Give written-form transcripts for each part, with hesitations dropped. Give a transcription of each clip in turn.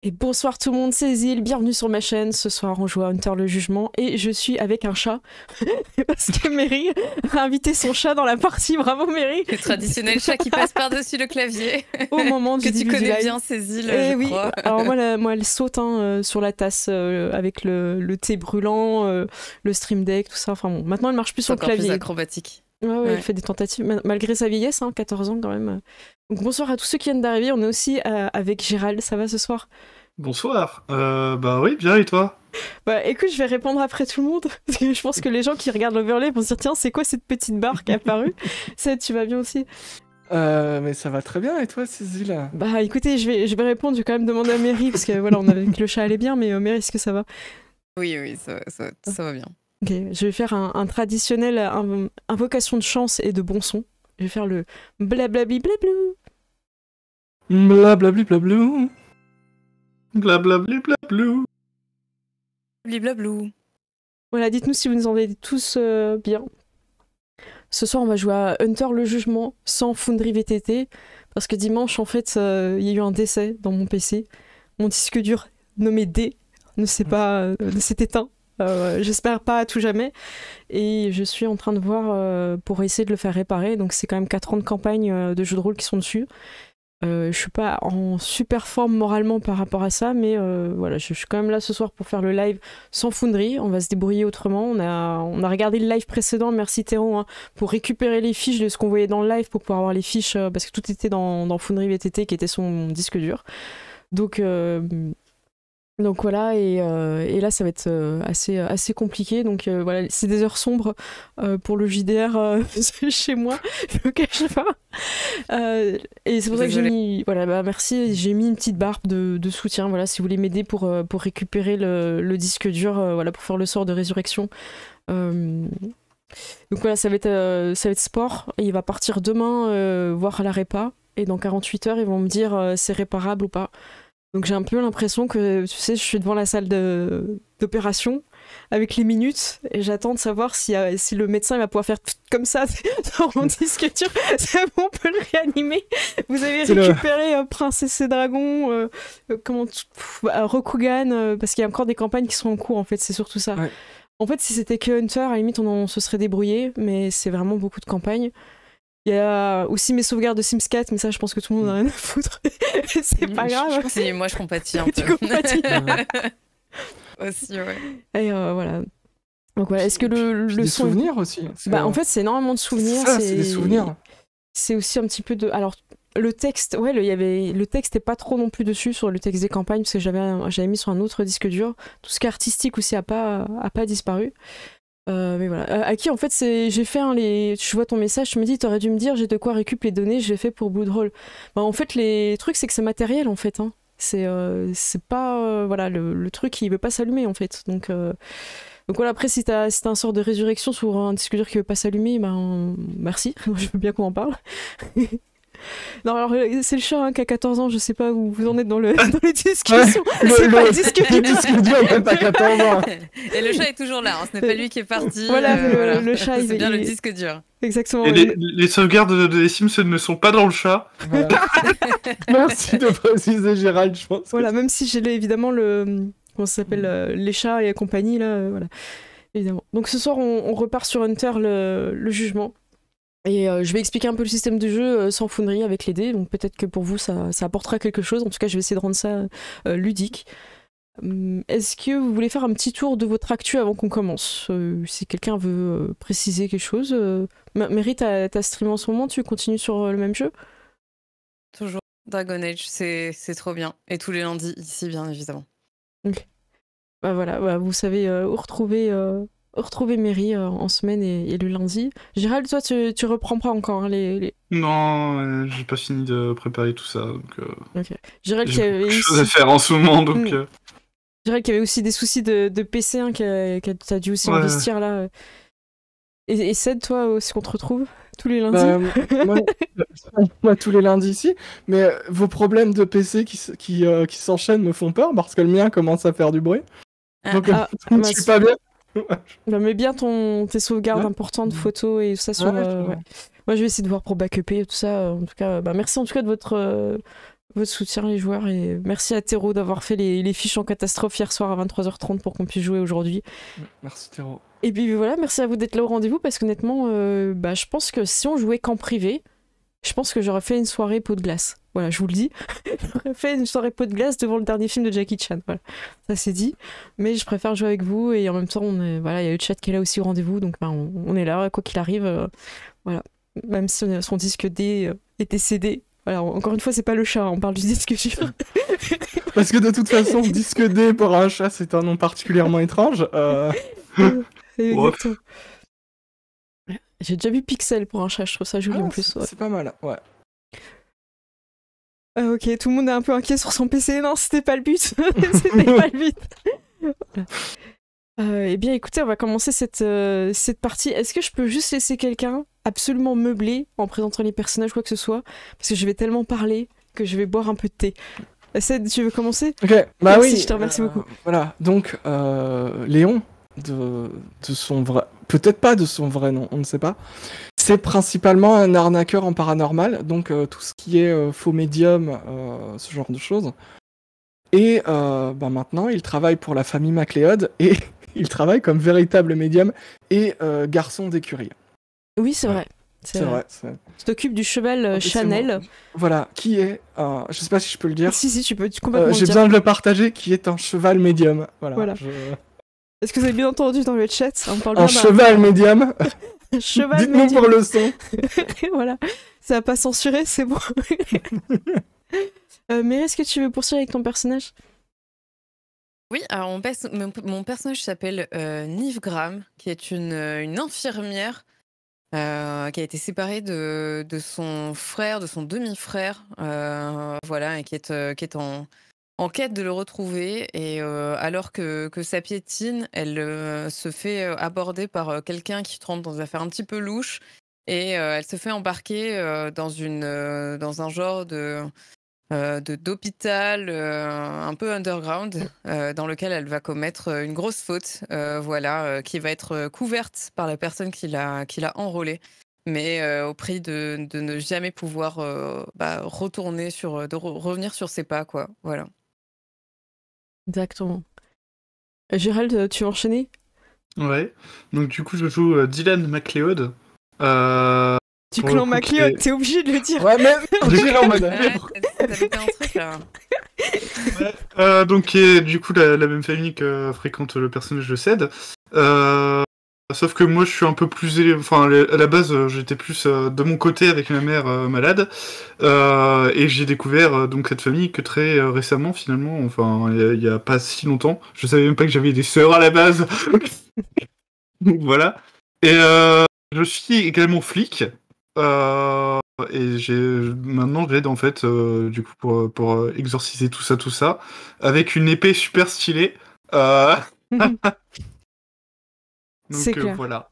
Et bonsoir tout le monde, c'est Zil, bienvenue sur ma chaîne. Ce soir on joue à Hunter le Jugement et je suis avec un chat. Parce que Mary a invité son chat dans la partie, bravo Mary. Le traditionnel chat qui passe par-dessus le clavier. Au moment du que tu début du connais live. bien ces îles, Et je oui, crois. alors moi elle saute sur la tasse avec le thé brûlant, le stream deck, tout ça. Enfin bon, maintenant elle marche plus sur le Encore plus clavier. acrobatique. Ouais, Ouais. elle fait des tentatives, malgré sa vieillesse, 14 ans quand même. Donc bonsoir à tous ceux qui viennent d'arriver, on est aussi avec Gérald, ça va ce soir? Bonsoir. Bah oui, bien et toi? Bah écoute, je vais répondre après tout le monde, parce que je pense que les gens qui regardent l'overlay vont se dire tiens, c'est quoi cette petite barre qui est apparue? Ça, tu vas bien aussi? Mais ça va très bien, et toi, Cécile? Bah écoutez, je vais répondre, je vais quand même demander à Mary, parce que voilà, on avait vu que le chat allait bien, mais Mary, est-ce que ça va? Oui, ça va bien. Ok, je vais faire un traditionnel invocation de chance et de bon son. Je vais faire le blablabli blablou. Blablabli blablou. Blablabli blablou. Bliblablou. Voilà, dites-nous si vous nous entendez tous bien. Ce soir, on va jouer à Hunter le Jugement sans Foundry VTT, parce que dimanche, en fait, il y a eu un décès dans mon PC. Mon disque dur nommé D ne s'est éteint. J'espère pas à tout jamais. Et je suis en train de voir pour essayer de le faire réparer. Donc c'est quand même 4 ans de campagne de jeux de rôle qui sont dessus. Je suis pas en super forme moralement par rapport à ça, mais voilà, je suis quand même là ce soir pour faire le live sans Foundry. On va se débrouiller autrement. On a regardé le live précédent, merci Théron, hein, pour récupérer les fiches de ce qu'on voyait dans le live pour pouvoir avoir les fiches, parce que tout était dans Foundry VTT qui était son disque dur. Donc voilà, et là ça va être assez compliqué. Donc voilà, c'est des heures sombres pour le JDR chez moi, je me cache pas. Et c'est pour ça que j'ai mis, voilà, bah merci, j'ai mis une petite barre de soutien, voilà, si vous voulez m'aider pour récupérer le disque dur, voilà, pour faire le sort de résurrection. Donc voilà, ça va être sport, et il va partir demain voir à la répa, et dans 48 heures ils vont me dire c'est réparable ou pas. Donc j'ai un peu l'impression que, tu sais, je suis devant la salle d'opération avec les minutes et j'attends de savoir si le médecin il va pouvoir faire comme ça dans mon disque dur. C'est bon, on peut le réanimer. Vous avez récupéré Princesse et Dragon, Rokugan, parce qu'il y a encore des campagnes qui sont en cours en fait, c'est surtout ça. Ouais. En fait, si c'était que Hunter, à la limite on se serait débrouillé, mais c'est vraiment beaucoup de campagnes. Il y a aussi mes sauvegardes de Sims 4, mais ça, je pense que tout le monde n'a rien à foutre. C'est pas grave. Si, moi, je compatis un peu. Tu compatis. Aussi, ouais. Et voilà. Donc voilà, est-ce que le des son... souvenirs aussi. Bah, en fait, c'est énormément de souvenirs. C'est des souvenirs. C'est aussi un petit peu de... Alors, le texte, ouais, le texte est pas trop non plus dessus sur le texte des campagnes, parce que j'avais mis sur un autre disque dur. Tout ce qui est artistique aussi a pas disparu. Mais voilà. À qui en fait j'ai fait je vois ton message, tu me dis t'aurais dû me dire j'ai de quoi récup les données, j'ai fait pour Bloodroll. Bah, en fait les trucs c'est que c'est matériel en fait, hein. C'est pas voilà le truc il veut pas s'allumer en fait. Donc voilà, après si t'as un sort de résurrection sur un disque dur qui veut pas s'allumer, ben merci, je veux bien qu'on en parle. Non, alors c'est le chat hein, qui a 14 ans, je sais pas où vous en êtes dans les discussions. Ouais, c'est pas le disque le disque dur, même pas 14 ans. Et le chat est toujours là, hein, ce n'est pas lui qui est parti. Voilà, le chat, c'est bien le disque dur. Exactement. Et les sauvegardes des Sims ne sont pas dans le chat. Voilà. Merci de préciser, Gérald, je pense. Voilà, même si j'ai évidemment comment ça s'appelle, les chats et compagnie, là, voilà. Évidemment. Donc ce soir, on repart sur Hunter le jugement. Et je vais expliquer un peu le système de jeu sans Foundry avec les dés, donc peut-être que pour vous ça apportera quelque chose. En tout cas, je vais essayer de rendre ça ludique. Est-ce que vous voulez faire un petit tour de votre actu avant qu'on commence? Si quelqu'un veut préciser quelque chose. Mary, t'as streamé en ce moment, tu continues sur le même jeu? Toujours. Dragon Age, c'est trop bien. Et tous les lundis ici, bien évidemment. Ok. Bah voilà, bah, vous savez où retrouver Mary en semaine et le lundi. Gérald, toi, tu reprends pas encore hein, les... Non, j'ai pas fini de préparer tout ça. Donc, Ok. Gérald qui j'ai avait beaucoup de choses à faire en ce moment, donc... Gérald qui avait aussi des soucis de PC, hein, que t'as dû aussi Ouais. investir là. Et Ced, toi aussi qu'on te retrouve tous les lundis? Moi, tous les lundis ici, mais vos problèmes de PC qui s'enchaînent me font peur, parce que le mien commence à faire du bruit. Donc, je suis pas bien. Bah, mets bien tes sauvegardes importantes, photos et tout ça sur... Ouais. Ouais. Moi, je vais essayer de voir pour backuper et tout ça. En tout cas, bah, merci en tout cas de votre votre soutien, les joueurs. Et merci à Théro d'avoir fait les fiches en catastrophe hier soir à 23h30 pour qu'on puisse jouer aujourd'hui. Merci Théro. Et puis voilà, merci à vous d'être là au rendez-vous parce qu'honnêtement, je pense que si on jouait qu'en privé, je pense que j'aurais fait une soirée pot de glace. Voilà, je vous le dis. J'aurais fait une soirée pot de glace devant le dernier film de Jackie Chan. Voilà, ça c'est dit. Mais je préfère jouer avec vous et en même temps, voilà, il y a le chat qui est là aussi au rendez-vous, donc on est là, quoi qu'il arrive. Voilà, même si son disque D est décédé. Voilà, encore une fois, c'est pas le chat, on parle du disque dur. Parce que de toute façon, disque D pour un chat, c'est un nom particulièrement étrange. Exactement. J'ai déjà vu Pixel pour un chat, je trouve ça joli en plus. Ouais. C'est pas mal, ouais. Ok, tout le monde est un peu inquiet sur son PC. Non, c'était pas le but. C'était pas le but. Voilà. Eh bien, écoutez, on va commencer cette partie. Est-ce que je peux juste laisser quelqu'un absolument meubler en présentant les personnages, quoi que ce soit? Parce que je vais tellement parler que je vais boire un peu de thé. Ced, tu veux commencer? Ok, bah merci, oui. Je te remercie beaucoup. Voilà, donc Léon, de son vrai... Peut-être pas de son vrai nom, on ne sait pas. C'est principalement un arnaqueur en paranormal, donc tout ce qui est faux médium, ce genre de choses. Et maintenant, il travaille pour la famille MacLeod et il travaille comme véritable médium et garçon d'écurie. Oui, c'est vrai. C'est vrai. Tu t'occupes du cheval Chanel. Voilà, qui est, je sais pas si je peux le dire. Si, tu peux complètement j'ai besoin de le partager, qui est un cheval médium. Voilà. Est-ce que vous avez bien entendu dans le chat? On parle un cheval médium. Cheval Dites-nous médium. pour le son. Voilà, ça va pas censurer, c'est bon. Mais est-ce que tu veux poursuivre avec ton personnage? Oui, alors mon personnage s'appelle Nive Graham, qui est une infirmière qui a été séparée de son frère, de son demi-frère, voilà, et qui est en quête de le retrouver. Et alors que ça piétine, elle se fait aborder par quelqu'un qui trempe dans des affaires un petit peu louches, et elle se fait embarquer dans un genre d'hôpital un peu underground, dans lequel elle va commettre une grosse faute, qui va être couverte par la personne qui l'a enrôlée, mais au prix de ne jamais pouvoir revenir sur ses pas, quoi. Voilà. Exactement. Gérald, tu veux enchaîner? Ouais. Donc du coup, je joue Dylan MacLeod. Du clan MacLeod, t'es obligé de le dire. Ouais, mais j'ai en mode. T'as loupé un truc, là. Ouais. Donc qui est du coup la même famille que fréquente le personnage de Ced. Sauf que moi je suis un peu plus à la base j'étais plus de mon côté avec ma mère malade, et j'ai découvert donc cette famille que très récemment finalement, enfin il y a pas si longtemps. Je savais même pas que j'avais des sœurs à la base. Donc voilà. Et je suis également flic, et maintenant j'aide en fait du coup pour exorciser tout ça avec une épée super stylée. Donc c'est clair. voilà.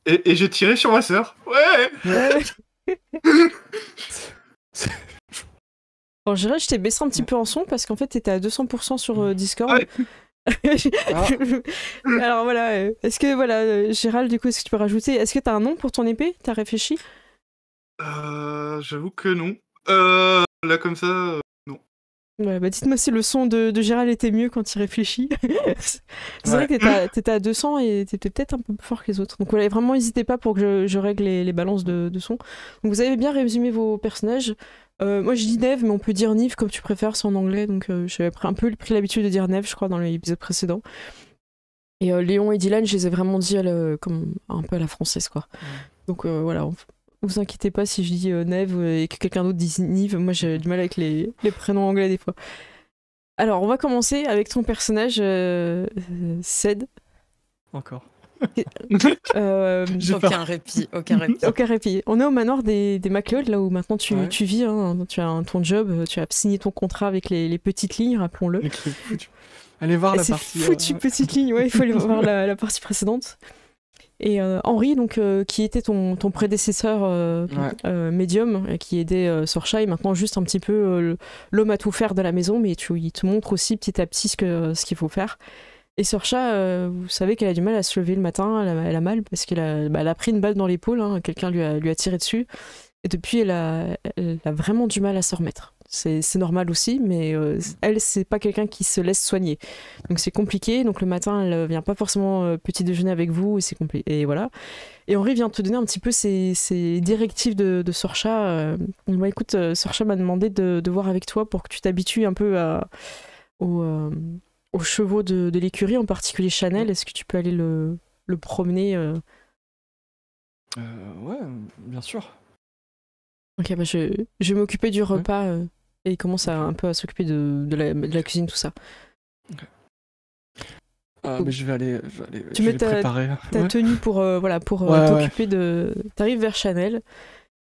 Et j'ai tiré sur ma sœur. Ouais. Bon, Gérald, je t'ai baissé un petit peu en son parce qu'en fait, t'étais à 200% sur Discord. Ouais. Alors voilà, est-ce que, Gérald, du coup, est-ce que tu peux rajouter? Est-ce que t'as un nom pour ton épée? T'as réfléchi? J'avoue que non. Là comme ça, non. Ouais, dites-moi si le son de Gérald était mieux quand il réfléchit. C'est vrai que t'étais à 200 et t'étais peut-être un peu plus fort que les autres. Donc voilà, vraiment n'hésitez pas pour que je règle les balances de son. Donc vous avez bien résumé vos personnages. Moi je dis Neve, mais on peut dire Nive comme tu préfères, c'est en anglais. Donc j'avais un peu pris l'habitude de dire Neve, je crois, dans l'épisode précédent. Et Léon et Dylan, je les ai vraiment dit comme un peu à la française, quoi. Donc voilà, vous inquiétez pas si je dis Neve et que quelqu'un d'autre dit Nive. Moi j'ai du mal avec les prénoms anglais des fois. Alors on va commencer avec ton personnage Ced. Encore. Aucun répit. On est au manoir des MacLeod, là où maintenant tu vis, hein. Tu as ton job, tu as signé ton contrat avec les petites lignes, rappelons-le. Allez voir la partie. Petite ligne, ouais, il faut aller voir la partie précédente. Et Henri, donc, qui était ton prédécesseur médium, qui aidait Sorcha, et maintenant juste un petit peu l'homme à tout faire de la maison, mais il te montre aussi petit à petit ce qu'il faut faire. Et Sorcha, vous savez qu'elle a du mal à se lever le matin, elle a mal parce qu'elle a pris une balle dans l'épaule, hein, quelqu'un lui a tiré dessus, et depuis elle a vraiment du mal à se remettre. c'est normal aussi, mais elle, c'est pas quelqu'un qui se laisse soigner. Donc c'est compliqué. Donc le matin, elle vient pas forcément petit déjeuner avec vous, et c'est compliqué. Et voilà. Et Henri vient te donner un petit peu ses directives de Sorcha. Bah, écoute, Sorcha m'a demandé de voir avec toi pour que tu t'habitues un peu aux chevaux de l'écurie, en particulier Chanel. Est-ce que tu peux aller le promener Ouais, bien sûr. Ok, bah je vais m'occuper du repas et il commence un peu à s'occuper de la cuisine, tout ça. Mais je vais aller Tu je mets vais préparer. ta tenue pour t'occuper de... T'arrives vers Chanel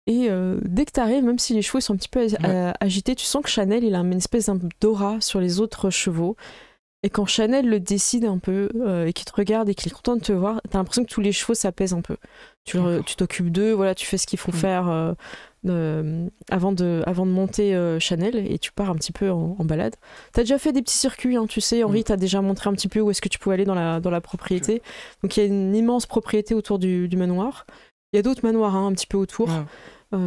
et dès que t'arrives, même si les chevaux sont un petit peu agités, tu sens que Chanel, il a une espèce d'aura sur les autres chevaux. Et quand Chanel le décide un peu et qu'il te regarde et qu'il est content de te voir, t'as l'impression que tous les chevaux s'apaisent un peu. Tu t'occupes d'eux, voilà, tu fais ce qu'il faut faire avant de monter Chanel et tu pars un petit peu en balade. T'as déjà fait des petits circuits, hein, tu sais, Henri t'a déjà montré un petit peu où est-ce que tu pouvais aller dans la propriété. Donc il y a une immense propriété autour du manoir. Il y a d'autres manoirs un petit peu autour.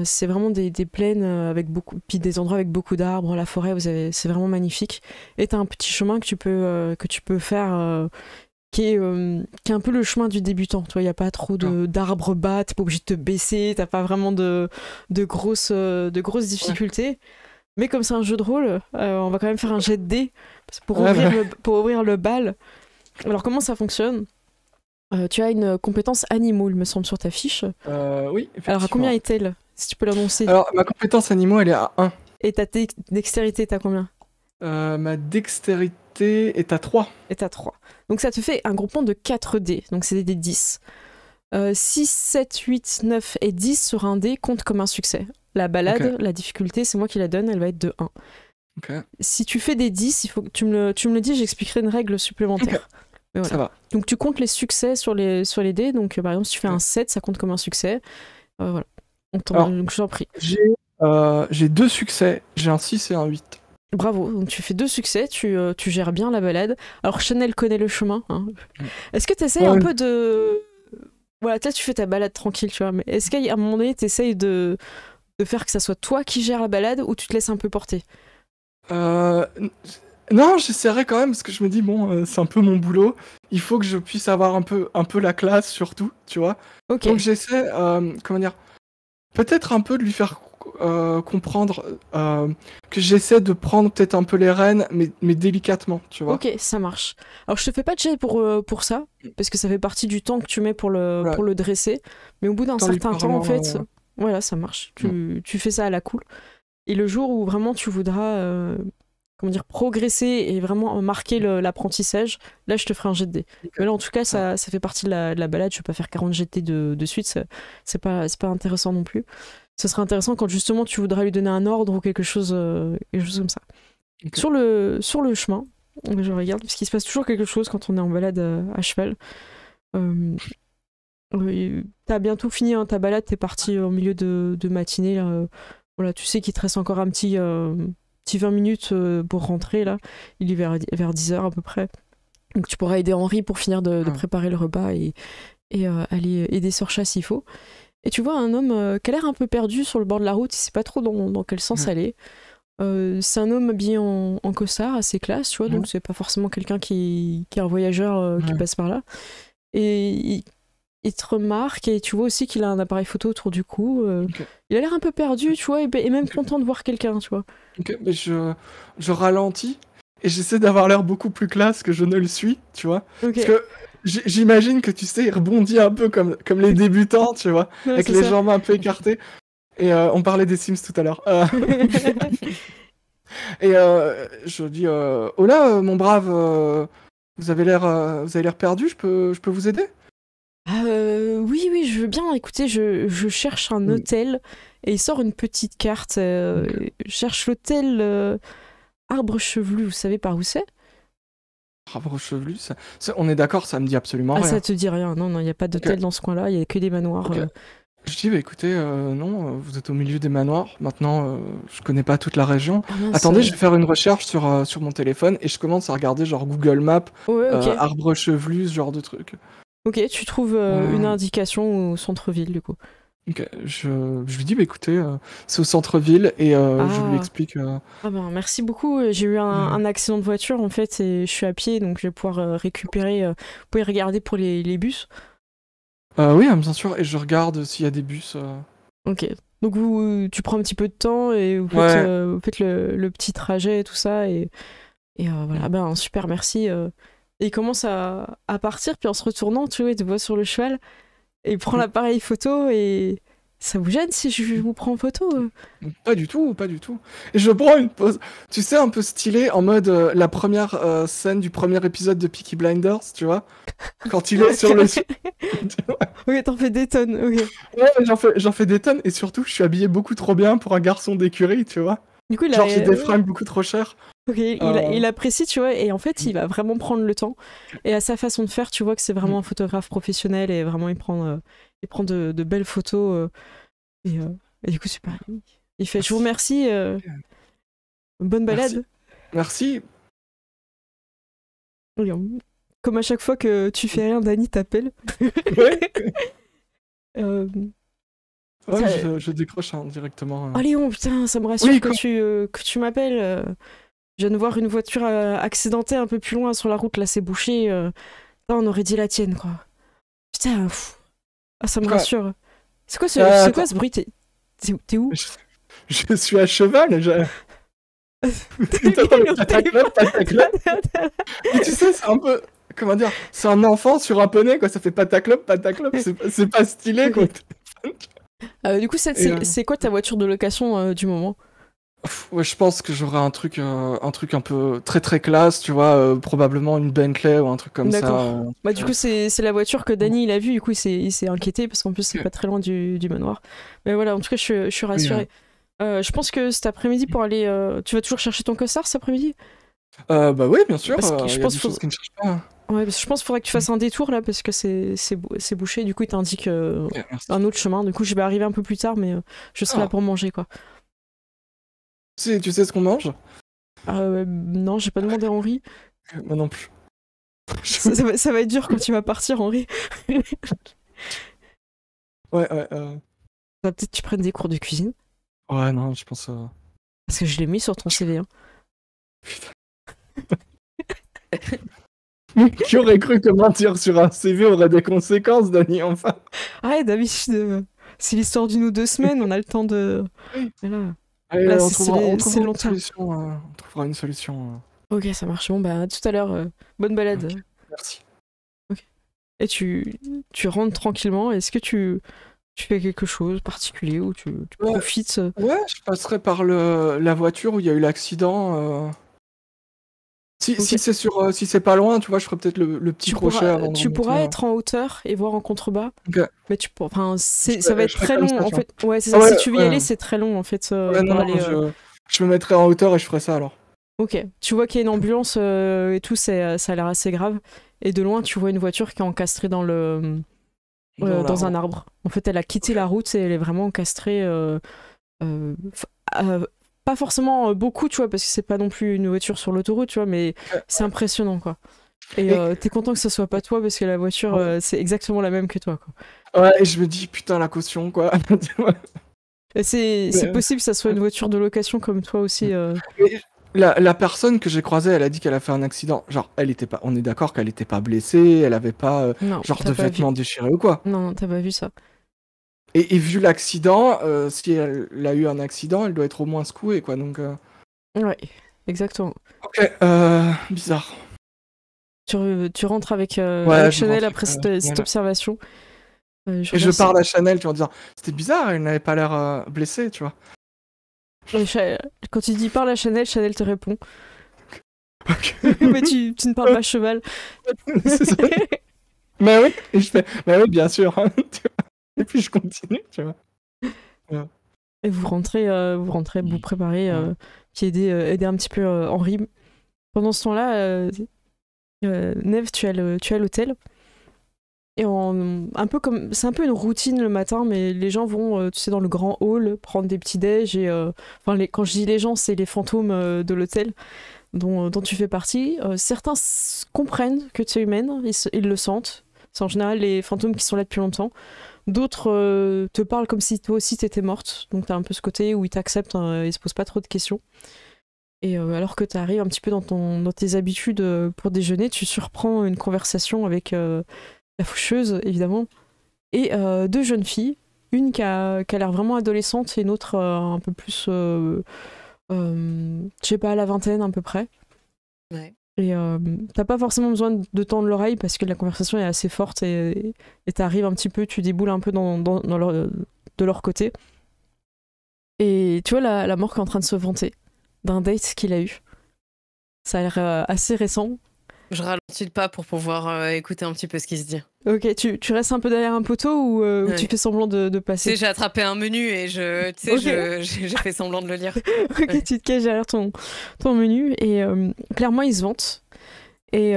C'est vraiment des plaines avec puis des endroits avec beaucoup d'arbres, la forêt, c'est vraiment magnifique. Et t'as un petit chemin que tu peux faire qui est un peu le chemin du débutant. Tu vois, il n'y a pas trop d'arbres bas, t'es pas obligé de te baisser, t'as pas vraiment de grosses difficultés. Mais comme c'est un jeu de rôle, on va quand même faire un jet de dés pour ouvrir le bal. Alors comment ça fonctionne ? Tu as une compétence animaux, il me semble, sur ta fiche. Oui, effectivement. Alors à combien est-elle ? Si tu peux l'annoncer. Alors ma compétence animaux, elle est à 1. Et ta dextérité, t'as combien ? Ma dextérité est à 3. Et t'as 3. Donc ça te fait un groupement de 4 dés. Donc c'est des dés 10. 6, 7, 8, 9 et 10 sur un dé comptent comme un succès. La balade, la difficulté, c'est moi qui la donne, elle va être de 1. Si tu fais des 10, il faut que tu me le dis, j'expliquerai une règle supplémentaire. Mais voilà. Ça va. Donc tu comptes les succès sur les dés. Donc par exemple, si tu fais un 7, ça compte comme un succès. Voilà. Donc je t'en prie. J'ai 2 succès, j'ai un 6 et un 8. Bravo, donc tu fais 2 succès, tu gères bien la balade. Alors Chanel connaît le chemin. Hein. Est-ce que tu essayes un peu de... Voilà, là tu fais ta balade tranquille, tu vois, mais est-ce qu'à un moment donné tu essayes de faire que ça soit toi qui gères la balade ou tu te laisses un peu porter ? Non, j'essaierai quand même parce que je me dis, bon, c'est un peu mon boulot. Il faut que je puisse avoir un peu la classe surtout, tu vois. Ok. Donc j'essaie, comment dire, peut-être un peu de lui faire comprendre que j'essaie de prendre peut-être un peu les rênes, mais délicatement, tu vois. Ok, ça marche. Alors je te fais pas de jet pour ça, parce que ça fait partie du temps que tu mets pour le dresser, mais au bout d'un certain temps, en fait, voilà, ça marche. Tu fais ça à la cool. Et le jour où vraiment tu voudras progresser et vraiment marquer l'apprentissage, là je te ferai un jet de dés. Mais là en tout cas ça fait partie de la balade, je vais pas faire 40 jets de dés de suite, c'est pas intéressant non plus. Ce sera intéressant quand justement tu voudras lui donner un ordre ou quelque chose comme ça. Sur le chemin, je regarde, parce qu'il se passe toujours quelque chose quand on est en balade à cheval. T'as bientôt fini ta balade, t'es parti au milieu de matinée là. Voilà, tu sais qu'il te reste encore un petit 20 minutes pour rentrer là. Il est vers 10h à peu près. Donc tu pourras aider Henri pour finir de préparer le repas et aller aider Sorcha s'il faut. Et tu vois un homme qui a l'air un peu perdu sur le bord de la route, il sait pas trop dans quel sens aller. C'est un homme habillé en costard, assez classe, tu vois, donc c'est pas forcément quelqu'un qui est un voyageur qui passe par là. Et il te remarque et tu vois aussi qu'il a un appareil photo autour du cou. Il a l'air un peu perdu, tu vois, et même content de voir quelqu'un, tu vois. Ok, mais je ralentis et j'essaie d'avoir l'air beaucoup plus classe que je ne le suis, tu vois. Parce que j'imagine que, tu sais, il rebondit un peu comme les débutants, tu vois, avec les jambes un peu écartées. Et on parlait des Sims tout à l'heure. Et je dis, oh là, mon brave, vous avez l'air perdu, je peux vous aider ? Oui, je veux bien. Écoutez, je cherche un hôtel et il sort une petite carte. Je cherche l'hôtel Arbre Chevelu, vous savez par où c'est ? Arbre Chevelu, on est d'accord, ça me dit absolument rien. Ah, ça te dit rien. Non, il n'y a pas d'hôtel dans ce coin-là, il n'y a que des manoirs. Je dis, écoutez, non, vous êtes au milieu des manoirs. Maintenant, je connais pas toute la région. Attendez, je vais faire une recherche sur mon téléphone et je commence à regarder genre Google Maps, Arbre Chevelu, ce genre de truc. Ok, tu trouves une indication au centre-ville, du coup. Ok, je lui dis, bah écoutez, c'est au centre-ville et je lui Ah. explique. Ah ben, merci beaucoup. J'ai eu un accident de voiture en fait et je suis à pied donc je vais pouvoir récupérer. Vous pouvez regarder pour les bus. Oui, bien sûr, et je regarde s'il y a des bus. Ok. Donc tu prends un petit peu de temps et Ouais. vous faites le petit trajet et tout ça et voilà. Ben super, merci. Et il commence à partir puis en se retournant, tu vois, il te voit sur le cheval et il prend l'appareil photo et ça vous gêne si je vous prends en photo Pas du tout, pas du tout. Et je prends une pause, tu sais, un peu stylée, en mode la première scène du premier épisode de Peaky Blinders, tu vois, quand il est sur le... Ok, t'en fais des tonnes. Ok. Ouais, j'en fais des tonnes, et surtout, je suis habillé beaucoup trop bien pour un garçon d'écurie, tu vois. Du coup, Genre, j'ai des fringues beaucoup trop chères. ok, il apprécie, tu vois, et en fait, il va vraiment prendre le temps. Et à sa façon de faire, tu vois que c'est vraiment un photographe professionnel et vraiment il prend de belles photos. Et du coup, c'est pas. Il fait, je vous remercie, bonne balade. Merci. Et comme à chaque fois que tu fais rien, Dany t'appelle. Ouais, Euh, ouais, Ça- je décroche directement. Oh Léon, putain, ça me rassure Oui, que tu m'appelles. Je viens de voir une voiture accidentée un peu plus loin sur la route, là c'est bouché. Là, on aurait dit la tienne, quoi. Putain, ah, ça me Quoi rassure. C'est quoi Attends. ce bruit? T'es où? Je suis à cheval, Putain, mais pataclope. Mais tu sais, c'est un peu... Comment dire? C'est un enfant sur un poney, quoi. Ça fait pataclope. C'est pas stylé, quoi. Du coup, Et, c'est quoi ta voiture de location du moment? ouais, je pense que j'aurai un truc un peu très très classe, tu vois, probablement une Bentley ou un truc comme ça. D'accord. Bah, du coup, c'est la voiture que Dany il a vue, du coup, il s'est inquiété parce qu'en plus, c'est pas très loin du manoir. Mais voilà, en tout cas, je suis rassurée. Je pense que cet après-midi, pour aller. Tu vas toujours chercher ton costard cet après-midi? Bah oui, bien sûr, Parce que je il y a pense des faut- choses qui ne cherchent pas. Ouais, parce que je pense qu'il faudrait que tu fasses un détour là, parce que c'est bouché. Du coup, il t'indique Ok, merci. un autre chemin. Du coup, je vais arriver un peu plus tard, mais je serai là pour manger, quoi. Tu sais ce qu'on mange? Non, j'ai pas demandé à Henri. Moi non plus. Ça va être dur quand tu vas partir, Henri. Ouais, Peut-être que tu prennes des cours de cuisine. ouais, non, je pense... Parce que je l'ai mis sur ton CV. Hein. Qui aurait cru que mentir sur un CV aurait des conséquences, Dany, enfin? Ah, d'habitude, c'est l'histoire d'une ou 2 semaines, on a le temps de. Voilà. Allez, Là, on c'est trouvera long une terme. solution. On trouvera une solution. Ok, ça marche. Bon, bah, à tout à l'heure. Bonne balade. Ok, merci. Et tu rentres tranquillement. Est-ce que tu fais quelque chose de particulier ou tu Ouais. profites Ouais, je passerai par la voiture où il y a eu l'accident. Si Ok. si c'est pas loin, tu vois, je ferai peut-être le petit crochet avant de Tu remonter. pourras être en hauteur et voir en contrebas. Ok. Mais enfin, Je ça va fais- être je ferai très comme long. ça, En tu fait, ouais, c'est ça. vois. Si tu veux y Ouais, aller, c'est très long en fait ouais, pour non, aller. je me mettrai en hauteur et je ferai ça alors. Ok, tu vois qu'il y a une ambulance et tout, ça a l'air assez grave. Et de loin, tu vois une voiture qui est encastrée dans dans un arbre. En fait, elle a quitté la route et elle est vraiment encastrée. Pas forcément beaucoup, tu vois, parce que c'est pas non plus une voiture sur l'autoroute, tu vois, mais c'est impressionnant, quoi. Et t'es content que ce soit pas toi parce que la voiture, c'est exactement la même que toi, quoi. Ouais, et je me dis, putain, la caution, quoi. Et c'est possible que ça soit une voiture de location comme toi aussi. Mais la personne que j'ai croisée, elle a dit qu'elle a fait un accident. Genre, elle était pas. On est d'accord qu'elle était pas blessée, elle avait pas Non, genre t'as de pas vu. vêtements déchirés ou quoi. Non, t'as pas vu ça. Et vu l'accident, si elle a eu un accident, elle doit être au moins secouée, quoi. Donc. Ouais, exactement. Ok, bizarre. Tu rentres avec, Ouais, avec je Chanel rentre après avec, cette Chanel. observation. Et je parle à Chanel, tu vois, en disant, c'était bizarre, elle n'avait pas l'air blessée, tu vois. Quand tu dis parle à Chanel, Chanel te répond. Ok. Mais tu ne parles pas cheval. C'est ça. Mais oui, et je fais, mais oui, bien sûr. Hein, tu vois. Et puis je continue, tu vois. Et vous rentrez, vous préparez, puis aider un petit peu Henri. Pendant ce temps-là, Neve, tu es à l'hôtel. Et c'est un peu une routine le matin, mais les gens vont, tu sais, dans le grand hall prendre des petits déj. Et enfin, quand je dis les gens, c'est les fantômes de l'hôtel dont tu fais partie. Certains comprennent que tu es humaine, ils le sentent. C'est en général les fantômes qui sont là depuis longtemps. D'autres te parlent comme si toi aussi t'étais morte. Donc t'as un peu ce côté où ils t'acceptent, hein, ils se posent pas trop de questions. Et alors que t'arrives un petit peu dans tes habitudes pour déjeuner, tu surprends une conversation avec la faucheuse, évidemment, et deux jeunes filles. Une qui a l'air vraiment adolescente et une autre un peu plus, je sais pas, à la vingtaine à peu près. Ouais. Et t'as pas forcément besoin de tendre l'oreille parce que la conversation est assez forte et t'arrives un petit peu, tu déboules un peu de leur côté. Et tu vois la mort qui est en train de se vanter d'un date qu'il a eu. Ça a l'air assez récent. Je ralentis le pas pour pouvoir écouter un petit peu ce qui se dit. Ok, tu restes un peu derrière un poteau ou Ouais. tu fais semblant de Tu passer? sais, j'ai attrapé un menu et j'ai fait semblant de le lire. Ok, Ouais. tu te caches derrière ton menu et clairement il se vante. Et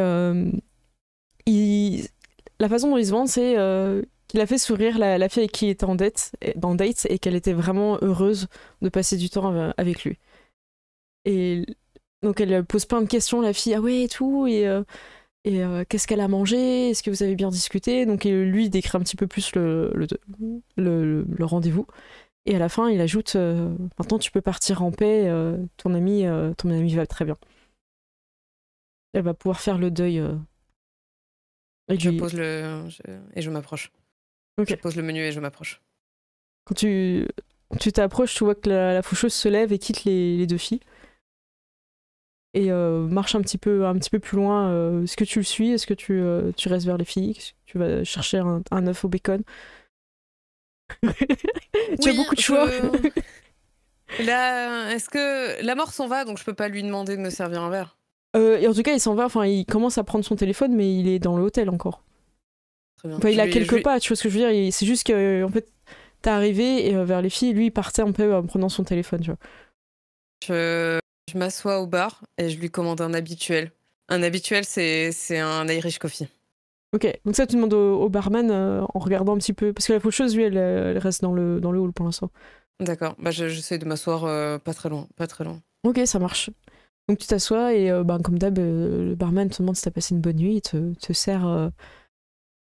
la façon dont il se vante, c'est qu'il a fait sourire la fille avec qui il était en date et qu'elle était vraiment heureuse de passer du temps avec lui. Et donc elle pose plein de questions, la fille, ah ouais et tout, et qu'est-ce qu'elle a mangé, est-ce que vous avez bien discuté? Donc lui il décrit un petit peu plus le rendez-vous. Et à la fin il ajoute, maintenant tu peux partir en paix, ton ami va très bien. Elle va pouvoir faire le deuil. Et Je lui- pose et je m'approche. Ok. Je pose le menu et je m'approche. Quand tu t'approches, tu vois que la faucheuse se lève et quitte les deux filles. Et marche un petit peu plus loin. Est-ce que tu le suis? Est-ce que tu restes vers les filles? Est-ce que tu vas chercher un œuf au bacon? Tu as beaucoup de choix. Là, est-ce que la mort s'en va, donc je peux pas lui demander de me servir un verre? Et en tout cas, il s'en va. Enfin, il commence à prendre son téléphone, mais il est dans l'hôtel encore. Très bien. Enfin, il a quelques je lui- pas. Tu vois ce que je veux dire? C'est juste que en fait, t'es arrivé et vers les filles, lui, il partait un peu en prenant son téléphone. Tu vois. Je m'assois au bar et je lui commande un habituel. Un habituel, c'est un Irish coffee. Ok, donc ça, tu demandes au barman en regardant un petit peu. Parce que la faucheuse, lui, elle reste dans le hall pour l'instant. D'accord. Bah, j'essaie de m'asseoir pas très loin. Pas très loin. Ok, ça marche. Donc tu t'assois et comme d'hab, le barman te demande si t'as passé une bonne nuit, il te sert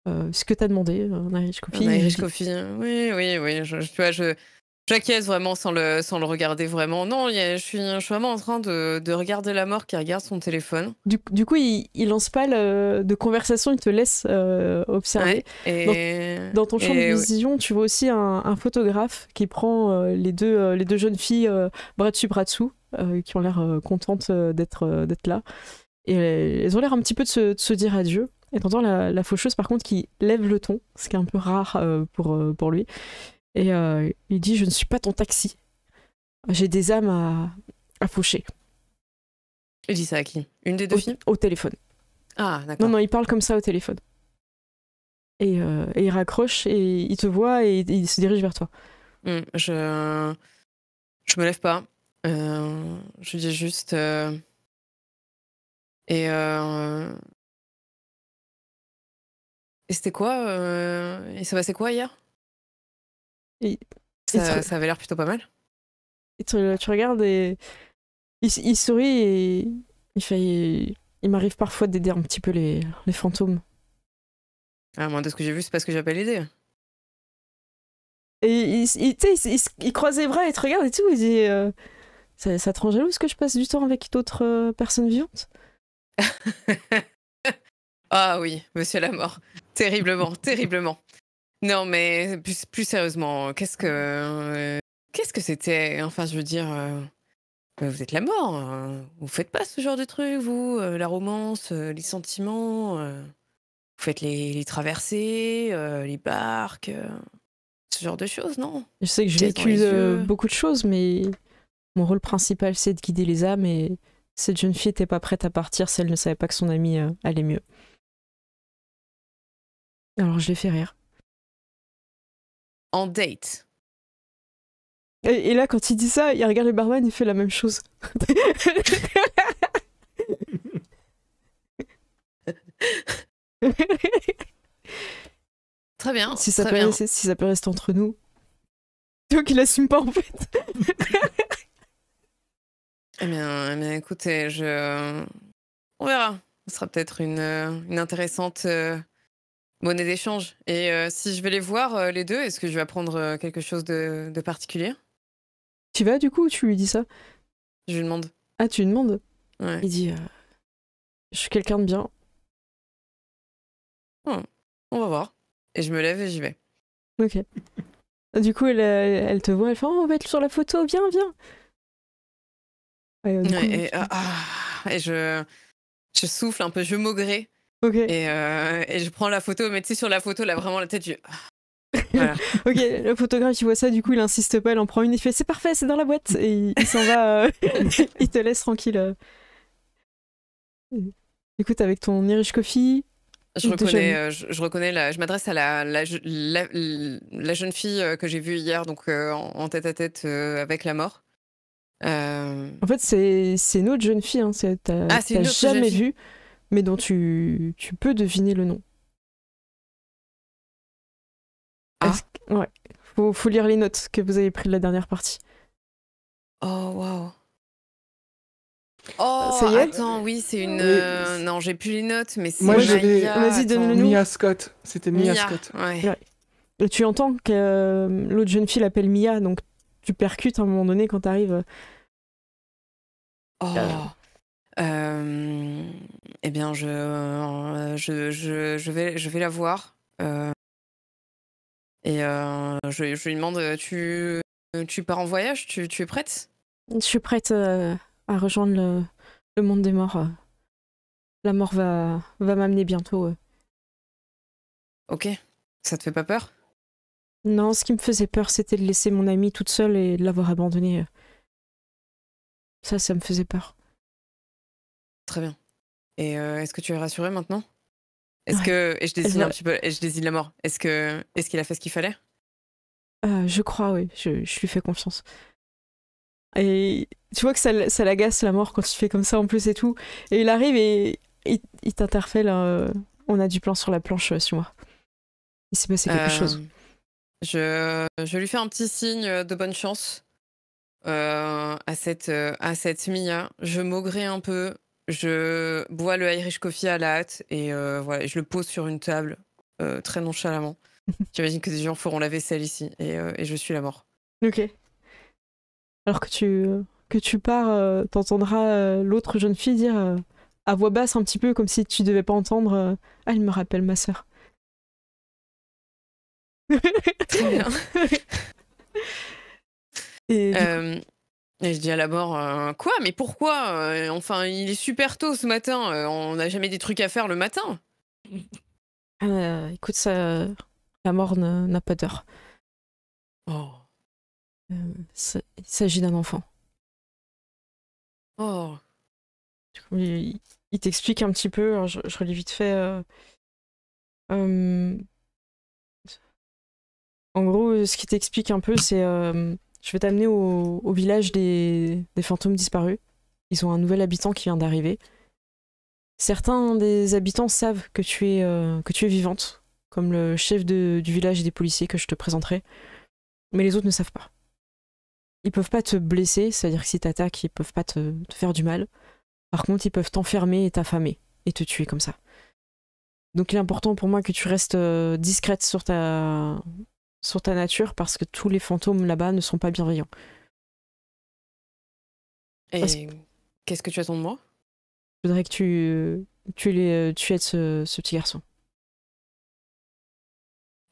ce que t'as demandé, un Irish coffee. Un Irish coffee. Oui. Tu vois, j'acquiesce vraiment sans le regarder vraiment. Non, je suis vraiment en train de regarder la mort qui regarde son téléphone. Du coup, il lance pas de conversation, il te laisse observer. Ouais, Dans ton champ de ouais. vision, tu vois aussi un photographe qui prend les deux jeunes filles bras dessus, bras dessous, qui ont l'air contentes d'être là. Et elles ont l'air un petit peu de se dire adieu. Et t'entends la faucheuse, par contre, qui lève le ton, ce qui est un peu rare pour lui. Et il dit, je ne suis pas ton taxi. J'ai des âmes à faucher. Il dit ça à qui? Une des deux filles? Au téléphone. Ah, d'accord. Non, il parle comme ça au téléphone. Et il raccroche et il te voit et il se dirige vers toi. Je me lève pas. Je dis juste. Et c'était quoi? Il s'est passé quoi hier? Et Ça avait l'air plutôt pas mal. tu regardes et il sourit et il fait. Il m'arrive parfois d'aider un petit peu les fantômes. À moins de ce que j'ai vu, c'est pas ce que j'appelle l'aider. Et il croise les bras et te regarde et tout. Il dit ça te rend jalouse que je passe du temps avec d'autres personnes vivantes? Ah oui, monsieur la mort. Terriblement, terriblement. Non, mais plus sérieusement, qu'est-ce que c'était? Enfin, je veux dire, vous êtes la mort. Vous faites pas ce genre de trucs, vous? La romance, les sentiments. Vous faites les traversées, les barques, ce genre de choses, non? Je sais que j'ai Pièce dans vécu les yeux. beaucoup de choses, mais mon rôle principal, c'est de guider les âmes. Et cette jeune fille n'était pas prête à partir si elle ne savait pas que son amie allait mieux. Alors je l'ai fait rire. En date. Et là, quand il dit ça, il regarde le barman, il fait la même chose. Très bien. Si ça très bien. si ça peut rester entre nous. Donc il assume pas en fait. Eh bien, écoutez, on verra. Ce sera peut-être une intéressante monnaie d'échange. Et si je vais les voir, les deux, est-ce que je vais apprendre quelque chose de particulier? Tu vas du coup ou tu lui dis ça? Je lui demande. Ah, tu lui demandes? Ouais. Il dit je suis quelqu'un de bien. On va voir. Et je me lève et j'y vais. Ok. Du coup, elle te voit, elle fait on va être sur la photo, viens, viens. Du coup, Ouais, et je souffle un peu, je maugré. ok. Et je prends la photo, mais tu sais, sur la photo, là, vraiment, la tête, voilà. Ok, le photographe, il voit ça, du coup, il insiste pas, il en prend une, il fait c'est parfait, c'est dans la boîte. Et il s'en va, il te laisse tranquille. Écoute, avec ton Irish Coffee. Je reconnais, je m'adresse à la jeune fille que j'ai vue hier, donc en tête à tête avec la mort. En fait, c'est une autre jeune fille, hein, c'est une t'as autre jeune jamais fille. vu, mais dont tu peux deviner le nom. Ah. Ouais, faut lire les notes que vous avez prises de la dernière partie. Oh, waouh. Oh, Ça y est? attends, oui, c'est une. Oui. Non, j'ai plus les notes, mais c'est Moi, j'avais- Maya. Vas-y, Attends. donne-le-nous. Mia Scott. C'était Mia Mia, Scott. ouais. Ouais. Et tu entends que l'autre jeune fille l'appelle Mia, donc tu percutes à un moment donné quand t'arrives. Oh. Eh bien, je vais la voir. Et je lui demande, tu pars en voyage? Tu es prête? Je suis prête à rejoindre le monde des morts. La mort va m'amener bientôt. Ok. Ça te fait pas peur? Non, ce qui me faisait peur, c'était de laisser mon amie toute seule et de l'avoir abandonnée. Ça me faisait peur. Très bien. Et est-ce que tu es rassurée maintenant? Est-ce Ouais. que et je désigne va- un petit peu et je désigne la mort. Est-ce qu'il a fait ce qu'il fallait? Je crois, oui, je lui fais confiance. Et tu vois que ça l'agace la mort quand tu fais comme ça en plus et tout. Et il arrive et il t'interpelle. On a du plan sur la planche sur moi. Il s'est passé quelque chose. Je lui fais un petit signe de bonne chance à cette Mia. Je maugrais un peu. Je bois le Irish Coffee à la hâte et voilà, je le pose sur une table très nonchalamment. J'imagine que des gens feront la vaisselle ici et je suis la mort. Ok. Alors que tu pars, t'entendras l'autre jeune fille dire à voix basse un petit peu comme si tu devais pas entendre ah, elle me rappelle ma sœur. Très bien. Et du coup, Et je dis à la mort, quoi? Mais pourquoi? Enfin, il est super tôt ce matin. On n'a jamais des trucs à faire le matin. écoute, ça, la mort n'a pas d'heure. Oh. Il s'agit d'un enfant. Oh. Il t'explique un petit peu, alors je relis vite fait. En gros, ce qu'il t'explique un peu, c'est je vais t'amener au village des fantômes disparus. Ils ont un nouvel habitant qui vient d'arriver. Certains des habitants savent que tu es vivante, comme le chef du village et des policiers que je te présenterai. Mais les autres ne savent pas. Ils peuvent pas te blesser, c'est-à-dire que si t'attaques, ils peuvent pas te faire du mal. Par contre, ils peuvent t'enfermer et t'affamer et te tuer comme ça. Donc il est important pour moi que tu restes discrète sur ta nature parce que tous les fantômes là-bas ne sont pas bienveillants. Et Parce- qu'est-ce que tu attends de moi? Je voudrais que tu aides ce petit garçon.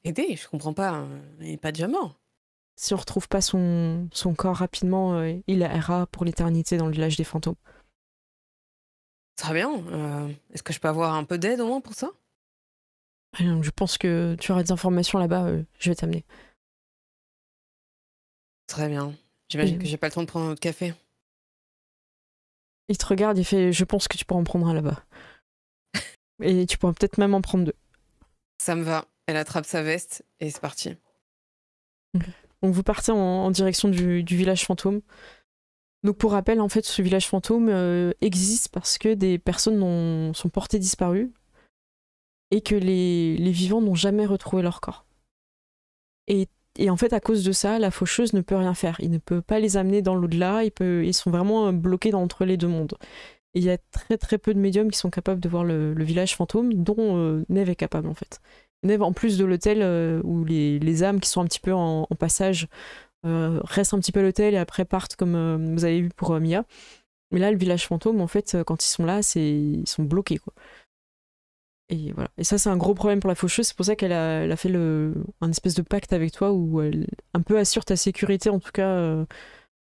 Aider? Je comprends pas. Il n'est pas déjà mort. Si on retrouve pas son corps rapidement, il errera pour l'éternité dans le village des fantômes. Très bien. Est-ce que je peux avoir un peu d'aide au moins pour ça? Je pense que tu auras des informations là-bas, je vais t'amener. Très bien. J'imagine Et- que j'ai pas le temps de prendre un autre café. Il te regarde, il fait je pense que tu pourras en prendre un là-bas. Et tu pourras peut-être même en prendre deux. Ça me va. Elle attrape sa veste et c'est parti. Donc vous partez en direction du village fantôme. Donc pour rappel, en fait, ce village fantôme existe parce que des personnes sont portées disparues et que les vivants n'ont jamais retrouvé leur corps. Et en fait, à cause de ça, la faucheuse ne peut rien faire. Il ne peut pas les amener dans l'au-delà, ils sont vraiment bloqués entre les deux mondes. Et il y a très très peu de médiums qui sont capables de voir le village fantôme, dont Neve est capable en fait. Neve, en plus de l'hôtel où les âmes qui sont un petit peu en passage restent un petit peu à l'hôtel et après partent comme vous avez vu pour Mia. Mais là, le village fantôme, en fait, quand ils sont là, ils sont bloqués, quoi. Et voilà. Et ça, c'est un gros problème pour la faucheuse. C'est pour ça qu'elle a fait un espèce de pacte avec toi où elle un peu assure ta sécurité, en tout cas,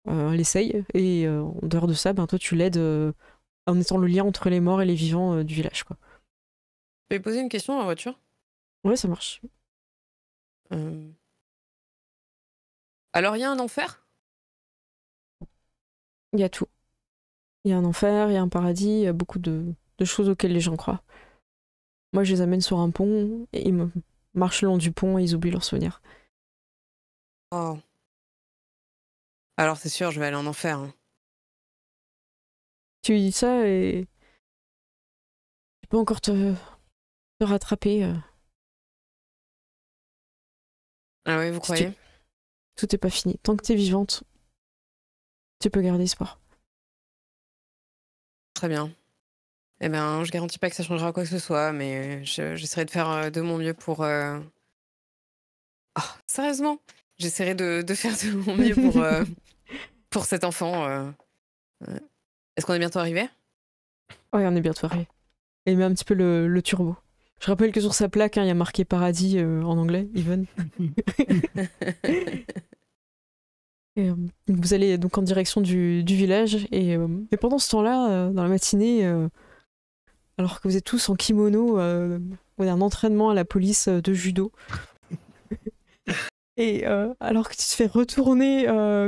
elle essaye. Et en dehors de ça, ben, toi, tu l'aides en étant le lien entre les morts et les vivants du village, quoi. Je vais poser une question dans la voiture. Ouais, ça marche. Alors, il y a un enfer? Il y a tout. Il y a un enfer, il y a un paradis, il y a beaucoup de choses auxquelles les gens croient. Moi, je les amène sur un pont, et ils marchent le long du pont et ils oublient leurs souvenirs. Oh. Alors, c'est sûr, je vais aller en enfer. Hein. Tu dis ça et tu peux encore te rattraper. Ah oui, vous croyez? Tout n'est pas fini. Tant que t'es vivante, tu peux garder espoir. Très bien. Eh ben, je garantis pas que ça changera quoi que ce soit, mais j'essaierai de faire de mon mieux pour... Ah, sérieusement, j'essaierai de faire de mon mieux pour cet enfant. Est-ce qu'on est bientôt arrivé? Ouais, on est bientôt arrivé. Et il met un petit peu le turbo. Je rappelle que sur sa plaque, il y a marqué paradis en anglais, even. Et, vous allez donc en direction du village. Et pendant ce temps-là, dans la matinée, alors que vous êtes tous en kimono, on a un entraînement à la police de judo. Et alors que tu te fais retourner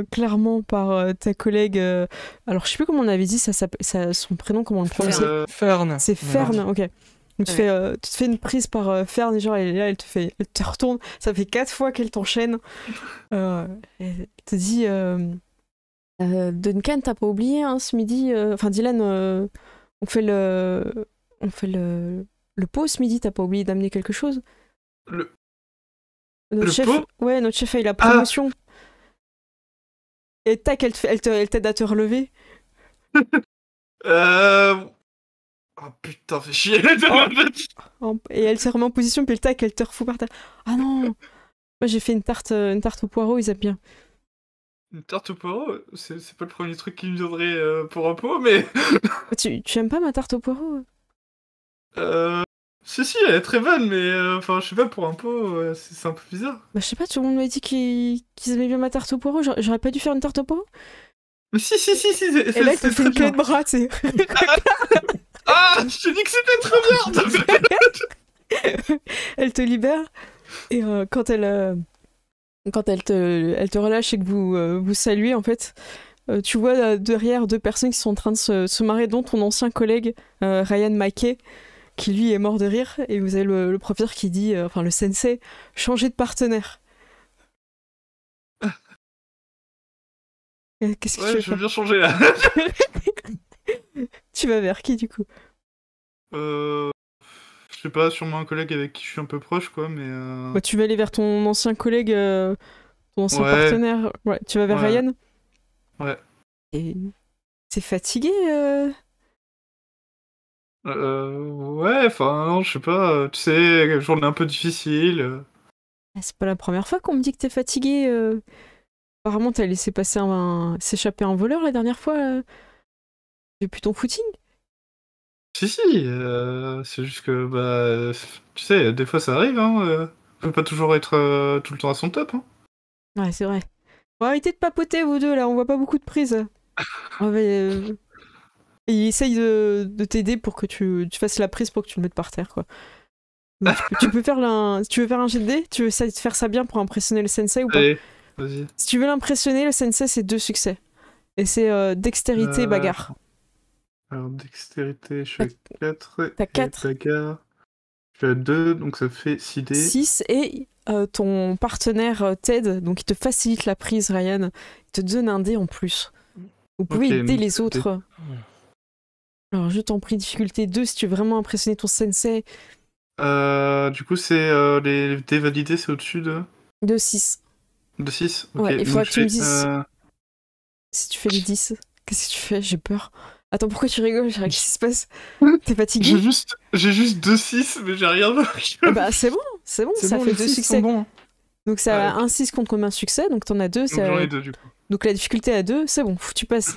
clairement par ta collègue. Alors je sais plus comment on avait dit son prénom, comment on le prononçait. Fern. C'est Fern, ok. Donc tu te fais une prise par Fern et genre elle te retourne. Ça fait 4 fois qu'elle t'enchaîne. Elle te dit Duncan, t'as pas oublié hein, ce midi. Enfin Dylan, on fait le pot ce midi. T'as pas oublié d'amener quelque chose? Notre chef, pot notre chef a eu la promotion. Et tac, elle t'aide à te relever. Oh putain, fais chier. Et elle se remet en position, puis le tac, elle te refout par terre. Ah non. Moi j'ai fait une tarte au poireau, ils aiment bien. Une tarte au poireau, c'est pas le premier truc qui me viendrait pour un pot, mais... Tu aimes pas ma tarte au poireau? Si, elle est très bonne, mais enfin, je sais pas, pour un pot, c'est un peu bizarre. Bah je sais pas, tout le monde m'a dit qu'ils aimaient bien ma tarte au poireau. J'aurais pas dû faire une tarte au poireau? Mais si, et là, elle te fait une clé de bras, tu sais. Ah, je te dis que c'était très bien. Elle te libère, et quand elle te relâche et que vous saluez, en fait, tu vois derrière 2 personnes qui sont en train de se marrer, dont ton ancien collègue, Ryan Mackey, qui lui est mort de rire, et vous avez le professeur qui dit, enfin le sensei, changer de partenaire. Qu'est-ce que tu veux je veux bien changer là. Tu vas vers qui du coup? Je sais pas, sûrement un collègue avec qui je suis un peu proche, quoi, mais... Bah, tu vas aller vers ton ancien collègue, ton ancien partenaire. Ouais, tu vas vers Ryan? Ouais. Et t'es fatigué Ouais, enfin, non, je sais pas, tu sais, journée un peu difficile. C'est pas la première fois qu'on me dit que t'es fatigué. Apparemment, t'as laissé passer s'échapper un voleur la dernière fois. Depuis ton footing? Si, c'est juste que, bah, tu sais, des fois ça arrive, hein. On peut pas toujours être tout le temps à son top, hein. Ouais, c'est vrai. Bon, arrêtez de papoter, vous deux, là, on voit pas beaucoup de prises. Il essaye de t'aider pour que tu fasses la prise pour que tu le mettes par terre, quoi. Donc, tu peux faire si tu veux faire un jet de dés, tu veux faire ça bien pour impressionner le sensei ou pas? Allez, vas-y. Si tu veux l'impressionner, le sensei, c'est 2 succès. Et c'est dextérité, bagarre. Alors, dextérité, je suis à 4. T'as 4. Bagarre, je suis à 2, donc ça fait 6 dés. 6, et ton partenaire t'aide, donc il te facilite la prise, Ryan. Il te donne un dé en plus. Vous pouvez aider les autres. Alors, je t'en prie, difficulté 2 si tu veux vraiment impressionner ton sensei. Du coup, c'est les dés validés, c'est au-dessus de 6. De 6? Okay. Ouais, il faudra que tu me dises si tu fais les 10. Qu'est-ce que tu fais? J'ai peur. Attends, pourquoi tu rigoles? Qu'est-ce qui se passe? T'es fatigué? J'ai juste 2-6, mais j'ai rien marqué. Bah, c'est bon. c'est bon, C'est ça bon, fait les 2 6 succès. sont bons. Donc ça Ouais. insiste contre un succès, donc t'en as 2. Donc j'en ai 2 du coup. Donc la difficulté à 2, c'est bon, tu passes.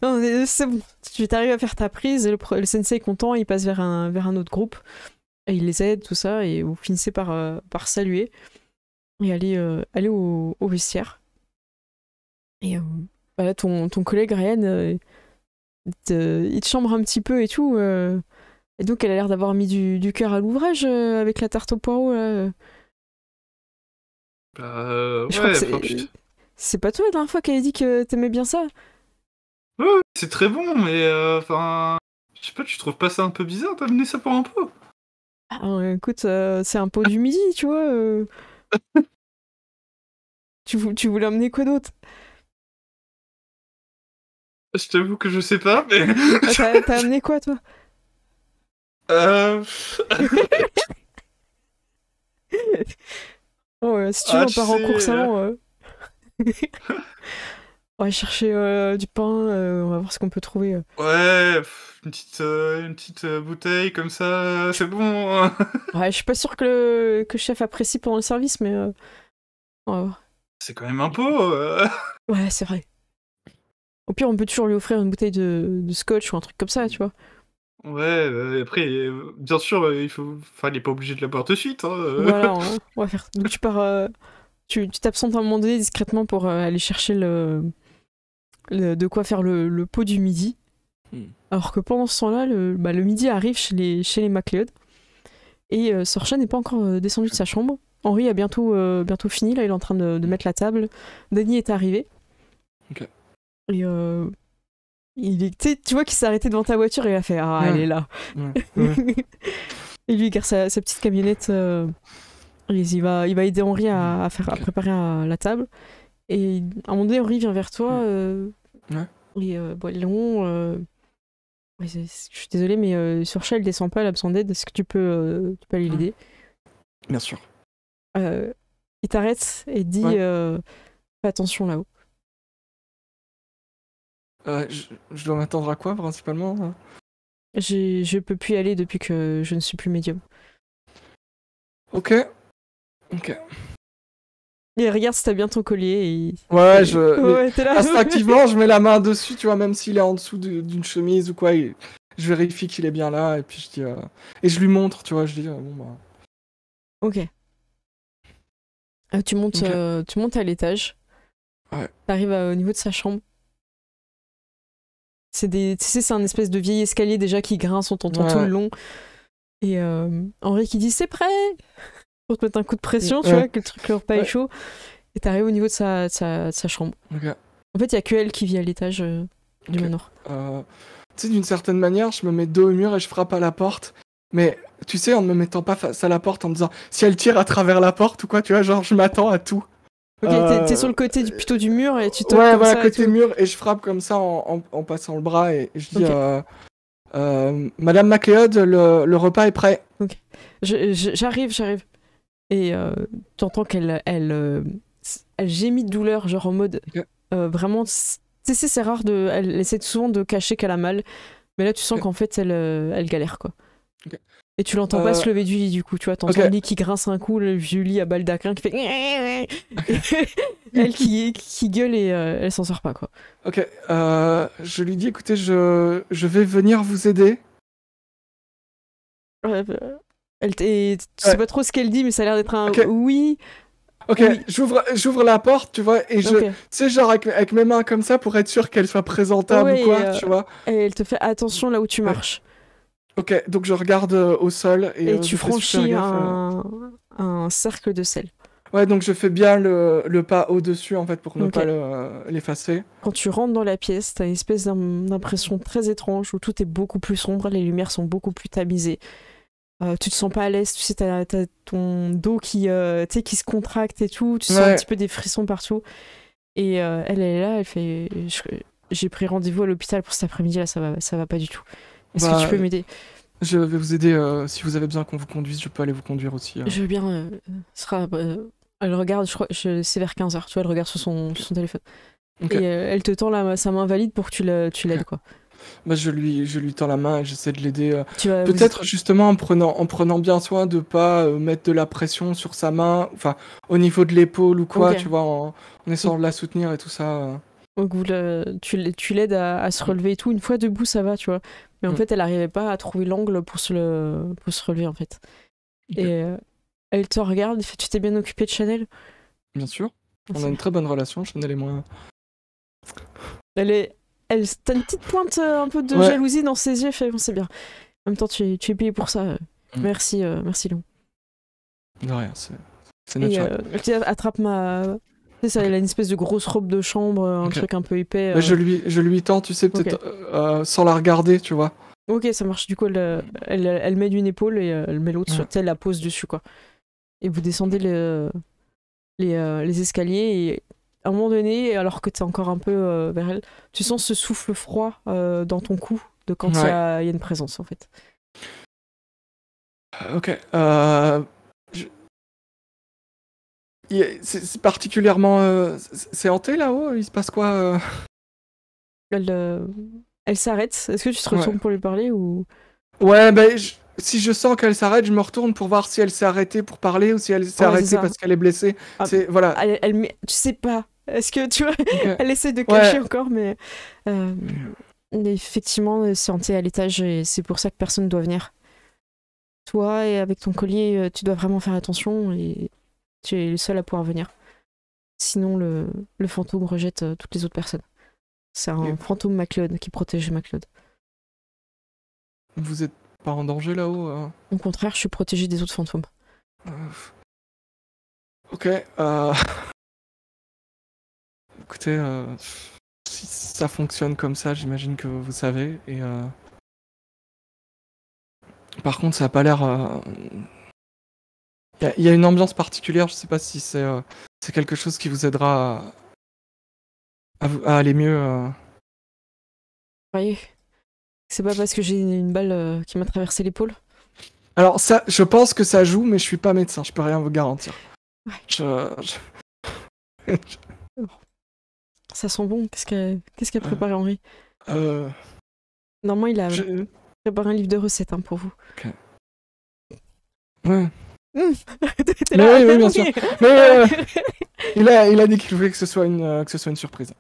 Non, c'est bon, tu t'arrives à faire ta prise, et le sensei est content, il passe vers un autre groupe, et il les aide, tout ça, et vous finissez par saluer, et aller au vestiaire. Et bah là, ton collègue Ryan, il te chambre un petit peu et tout, et donc elle a l'air d'avoir mis du cœur à l'ouvrage avec la tarte au poireau, là. Bah, Je crois ouais, que enfin, c'est pas toi la dernière fois qu'elle a dit que t'aimais bien ça? ouais, c'est très bon, mais enfin, je sais pas, tu trouves pas ça un peu bizarre d'amener ça pour un pot? Ah, écoute, c'est un pot du midi, tu vois. Tu voulais emmener quoi d'autre? Je t'avoue que je sais pas, mais Ah, t'as amené quoi, toi? euh... Oh, si tu veux, on tu part en sais, course avant. On va chercher du pain, on va voir ce qu'on peut trouver. ouais, une petite bouteille comme ça, c'est bon. Ouais, je suis pas sûre que le chef apprécie pendant le service, mais on va voir. C'est quand même un pot. Ouais, c'est vrai. Au pire, on peut toujours lui offrir une bouteille de scotch ou un truc comme ça, tu vois. Ouais, après, bien sûr, enfin, il est pas obligé de la boire de suite. Voilà, on va faire. Donc tu pars, tu t'absentes à un moment donné discrètement pour aller chercher de quoi faire le pot du midi. Alors que pendant ce temps-là, le midi arrive chez les MacLeod. Et Sorcha n'est pas encore descendu de sa chambre. Henri a bientôt fini, là il est en train de mettre la table. Danny est arrivé. Ok. Et tu vois qu'il s'est arrêté devant ta voiture et il a fait ah, elle est là. Ouais. Et lui il garde sa petite camionnette. Et il va aider Henri à préparer la table. Et à un moment donné, Henri vient vers toi. Ouais. Et Léon, ouais, je suis désolée, mais Sorcha elle descend pas, elle a besoin d'aide. Est-ce que tu peux aller l'aider? Bien sûr. Il t'arrête et dit fais attention là-haut. Je dois m'attendre à quoi principalement hein Je peux plus y aller depuis que je ne suis plus médium. Ok. Et regarde si t'as bien ton collier. Ouais, Ouais, t'es là. instinctivement, je mets la main dessus, tu vois, même s'il est en dessous d'une chemise ou quoi, je vérifie qu'il est bien là, et puis je dis... Et je lui montre, tu vois, je dis, bon bah... Ok. Tu montes à l'étage. Ouais. T'arrives au niveau de sa chambre. Tu sais, c'est un espèce de vieil escalier déjà qui grince, on t'entend tout le long. Et Henri qui dit c'est prêt pour te mettre un coup de pression, tu vois, que le repas est chaud. Et t'arrives au niveau de sa chambre. Ok. En fait, il y a que elle qui vit à l'étage du manoir. Tu sais, d'une certaine manière, je me mets dos au mur et je frappe à la porte. Mais tu sais, en ne me mettant pas face à la porte, en me disant si elle tire à travers la porte ou quoi, tu vois, genre je m'attends à tout. Ok, t'es sur le côté plutôt du mur et tu toques ouais, comme voilà, ça. côté mur, et je frappe comme ça en passant le bras et je dis Madame MacLeod, le repas est prêt. Ok. J'arrive. Et t'entends qu'elle gémit de douleur, genre en mode vraiment. Tu sais, c'est rare elle essaie souvent de cacher qu'elle a mal, mais là tu sens qu'en fait elle galère quoi. Okay. Et tu l'entends pas se lever du lit du coup, tu vois, t'entends le lit qui grince un coup, le vieux lit à baldaquin qui fait elle qui gueule et elle s'en sort pas quoi. Ok, je lui dis écoutez, je vais venir vous aider. Tu sais pas trop ce qu'elle dit, mais ça a l'air d'être un oui. Ok, oui. J'ouvre la porte, tu vois, et tu sais, genre avec mes mains comme ça pour être sûr qu'elle soit présentable ou quoi, tu vois. Et elle te fait attention là où tu marches. Ok, donc je regarde au sol et tu franchis un cercle de sel. Ouais, donc je fais bien le pas au-dessus en fait pour ne pas l'effacer. Quand tu rentres dans la pièce, t'as une espèce d'impression très étrange où tout est beaucoup plus sombre, les lumières sont beaucoup plus tamisées. Tu te sens pas à l'aise, tu sais, t'as ton dos qui se contracte et tout, tu sens un petit peu des frissons partout. Et elle est là, elle fait j'ai pris rendez-vous à l'hôpital pour cet après-midi, là ça va pas du tout. Est-ce que tu peux m'aider? Je vais vous aider, si vous avez besoin qu'on vous conduise, je peux aller vous conduire aussi. Je veux bien, elle regarde, je crois, c'est vers 15h, tu vois, elle regarde sur son téléphone. Okay. Et elle te tend sa main valide pour que tu l'aides, quoi. Bah, je lui tends la main et j'essaie de l'aider. Tu vas Peut-être justement en prenant bien soin de pas mettre de la pression sur sa main, enfin au niveau de l'épaule ou quoi, Ok. tu vois, en essayant de la soutenir et tout ça. Donc tu l'aides à se relever et tout. Une fois debout, ça va, tu vois. Mais en Mm. fait, elle n'arrivait pas à trouver l'angle pour se relever, en fait. Ok. Et elle te regarde, elle fait, tu t'es bien occupé de Chanel? Bien sûr, on a une très bonne relation, Chanel et moi. T'as une petite pointe un peu de Ouais. jalousie dans ses yeux, elle fait, bon, c'est bien. En même temps, tu es payé pour ça. Merci, Léon. De rien, c'est Et naturel. elle dit, attrape ma... Tu sais, ça, elle a une espèce de grosse robe de chambre, un Ok. truc un peu épais. Bah, je lui tends, tu sais, peut-être sans la regarder, tu vois. Ok, ça marche. Du coup, elle met d'une épaule et elle met l'autre sur, tu sais, elle la pose dessus, quoi. Et vous descendez les escaliers et à un moment donné, alors que t'es encore un peu vers elle, tu sens ce souffle froid dans ton cou de quand il y a une présence, en fait. Ok. C'est particulièrement... c'est hanté là-haut? Il se passe quoi Elle s'arrête. Est-ce que tu te retournes pour lui parler ou... Ouais, bah, si je sens qu'elle s'arrête, je me retourne pour voir si elle s'est arrêtée pour parler ou si elle s'est arrêtée parce qu'elle est blessée. Ah, Voilà. tu sais pas. Est-ce que tu vois, elle essaie de cacher encore, mais effectivement, c'est hanté à l'étage et c'est pour ça que personne ne doit venir. Toi, et avec ton collier, tu dois vraiment faire attention et tu es le seul à pouvoir venir. Sinon, le fantôme rejette toutes les autres personnes. C'est un fantôme MacLeod qui protège MacLeod. Vous êtes pas en danger là-haut Au contraire, je suis protégée des autres fantômes. Ok. Écoutez, si ça fonctionne comme ça, j'imagine que vous savez. Et par contre, ça a pas l'air. Il y a une ambiance particulière. Je sais pas si c'est quelque chose qui vous aidera à aller mieux. Vous voyez, c'est pas parce que j'ai une balle qui m'a traversé l'épaule. Alors ça, je pense que ça joue, mais je suis pas médecin. Je peux rien vous garantir. Ouais. Ça sent bon. Qu'est-ce qu'a préparé Henri? Normalement, il a préparé un livre de recettes pour vous. Ok. Ouais. T'es là, oui, bien sûr. Mais il a dit qu'il voulait que ce soit une surprise.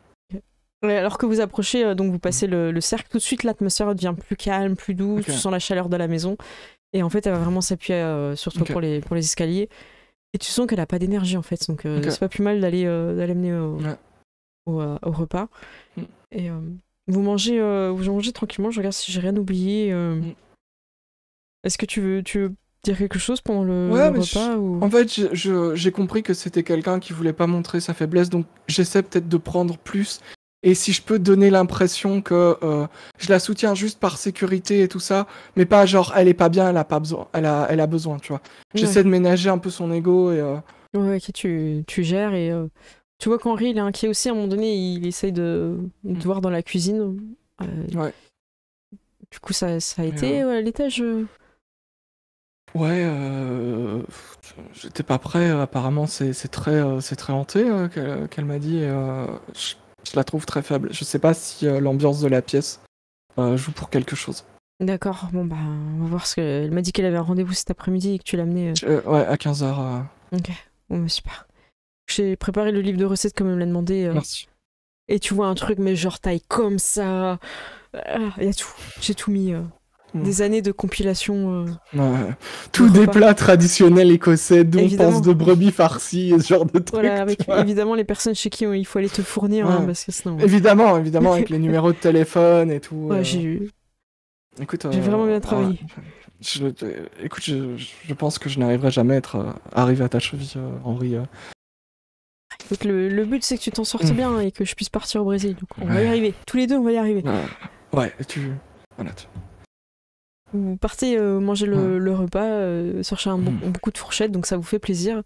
Ouais, alors que vous approchez, donc vous passez le cercle, tout de suite l'atmosphère devient plus calme, plus douce, tu sens la chaleur de la maison. Et en fait, elle va vraiment s'appuyer sur toi pour les escaliers. Et tu sens qu'elle a pas d'énergie en fait, donc c'est pas plus mal d'aller mener au repas. Et vous mangez tranquillement. Je regarde si j'ai rien oublié. Est-ce que tu veux dire quelque chose pendant le repas ou... En fait, j'ai compris que c'était quelqu'un qui voulait pas montrer sa faiblesse, donc j'essaie peut-être de prendre plus. Et si je peux donner l'impression que je la soutiens juste par sécurité et tout ça, mais pas genre elle est pas bien, elle a pas besoin, elle a besoin, tu vois. J'essaie de ménager un peu son ego et. Ouais, ok, tu gères et tu vois qu'Henri il est inquiet aussi. À un moment donné, il essaye de voir dans la cuisine. Ouais. Du coup, ça a été à l'étage. Ouais, j'étais pas prêt. Apparemment, c'est très hanté qu'elle m'a dit. Et, je la trouve très faible. Je sais pas si l'ambiance de la pièce joue pour quelque chose. D'accord, bon bah on va voir ce que... Elle m'a dit qu'elle avait un rendez-vous cet après-midi et que tu l'amenais... Ouais, à 15h. Ok, bon bah super. J'ai préparé le livre de recettes comme elle me l'a demandé. Merci. Et tu vois un truc mais genre taille comme ça. Il y a tout. J'ai tout mis. Des années de compilation. Tous des plats traditionnels écossais, dont panse de brebis farcie et ce genre de trucs. Voilà, avec évidemment les personnes chez qui il faut aller te fournir, parce que sinon... Évidemment, avec les numéros de téléphone et tout. Ouais, j'ai vraiment bien travaillé. Écoute, je pense que je n'arriverai jamais à arriver à ta cheville, Henri. Écoute, le but c'est que tu t'en sortes bien et que je puisse partir au Brésil. Donc on va y arriver. Tous les deux, on va y arriver. Ouais, Vous partez manger le repas, chercher beaucoup de fourchettes, donc ça vous fait plaisir.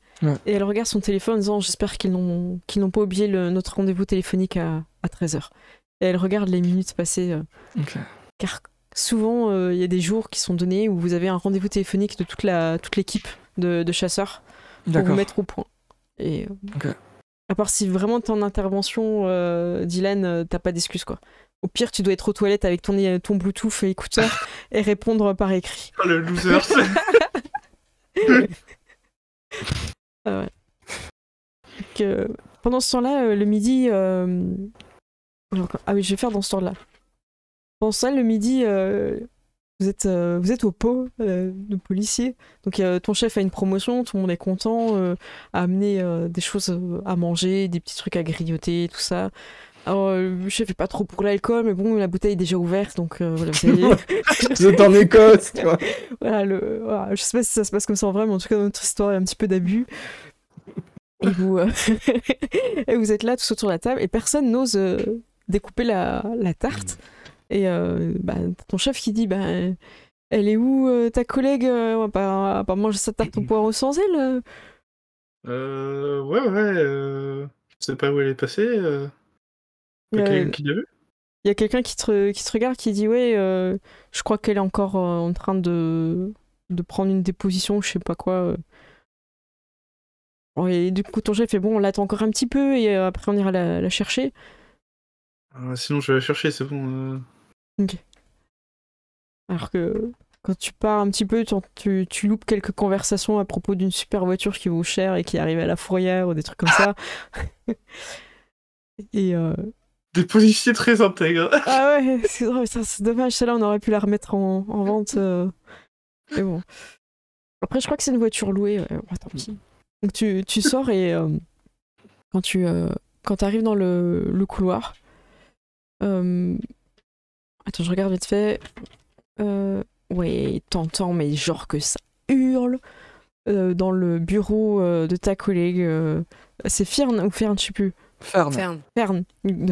Et elle regarde son téléphone en disant j'espère qu'ils n'ont pas oublié notre rendez-vous téléphonique à 13h. Et elle regarde les minutes passées. Car souvent, il y a des jours qui sont donnés où vous avez un rendez-vous téléphonique de toute l'équipe de chasseurs pour vous mettre au point. Et à part si vraiment t'es en intervention, Dylan, t'as pas d'excuse quoi. Au pire, tu dois être aux toilettes avec ton Bluetooth et écouteur et répondre par écrit. Oh, le loser. Ah ouais. Donc, pendant ce temps-là, le midi... Ah oui, je vais faire dans ce temps-là. Pendant ce temps-là, le midi, vous êtes au pot de policier. Donc ton chef a une promotion, tout le monde est content, a amené des choses à manger, des petits trucs à grignoter, tout ça. Alors, le chef est pas trop pour l'alcool, mais bon, la bouteille est déjà ouverte, donc voilà, vous savez. Vous êtes en Écosse, tu vois. Voilà, je sais pas si ça se passe comme ça en vrai, mais en tout cas, notre histoire est un petit peu d'abus. Et vous, et vous êtes là tous autour de la table, et personne n'ose découper la tarte. Et ton chef qui dit, elle est où ta collègue on va pas manger sa tarte au poireau sans elle Ouais, je sais pas où elle est passée. T'as quelqu'un qui l'a vu? Il y a quelqu'un qui te regarde, qui dit, ouais, je crois qu'elle est encore en train de prendre une déposition, je sais pas quoi. Et du coup, ton chef fait, bon, on l'attend encore un petit peu, et après on ira la chercher. Sinon, je vais la chercher, c'est bon. Ok. Alors que quand tu pars un petit peu, tu loupes quelques conversations à propos d'une super voiture qui vaut cher et qui arrive à la fourrière ou des trucs comme ça. Et Des policiers très intègres. ah ouais, c'est dommage, celle-là on aurait pu la remettre en vente. Mais bon. Après, je crois que c'est une voiture louée. Ouais, tant pis. Donc tu sors et quand t'arrives dans le couloir. Attends, je regarde vite fait. Ouais, t'entends, mais genre que ça hurle dans le bureau de ta collègue. C'est Fern ou Fern, je sais plus. Fern.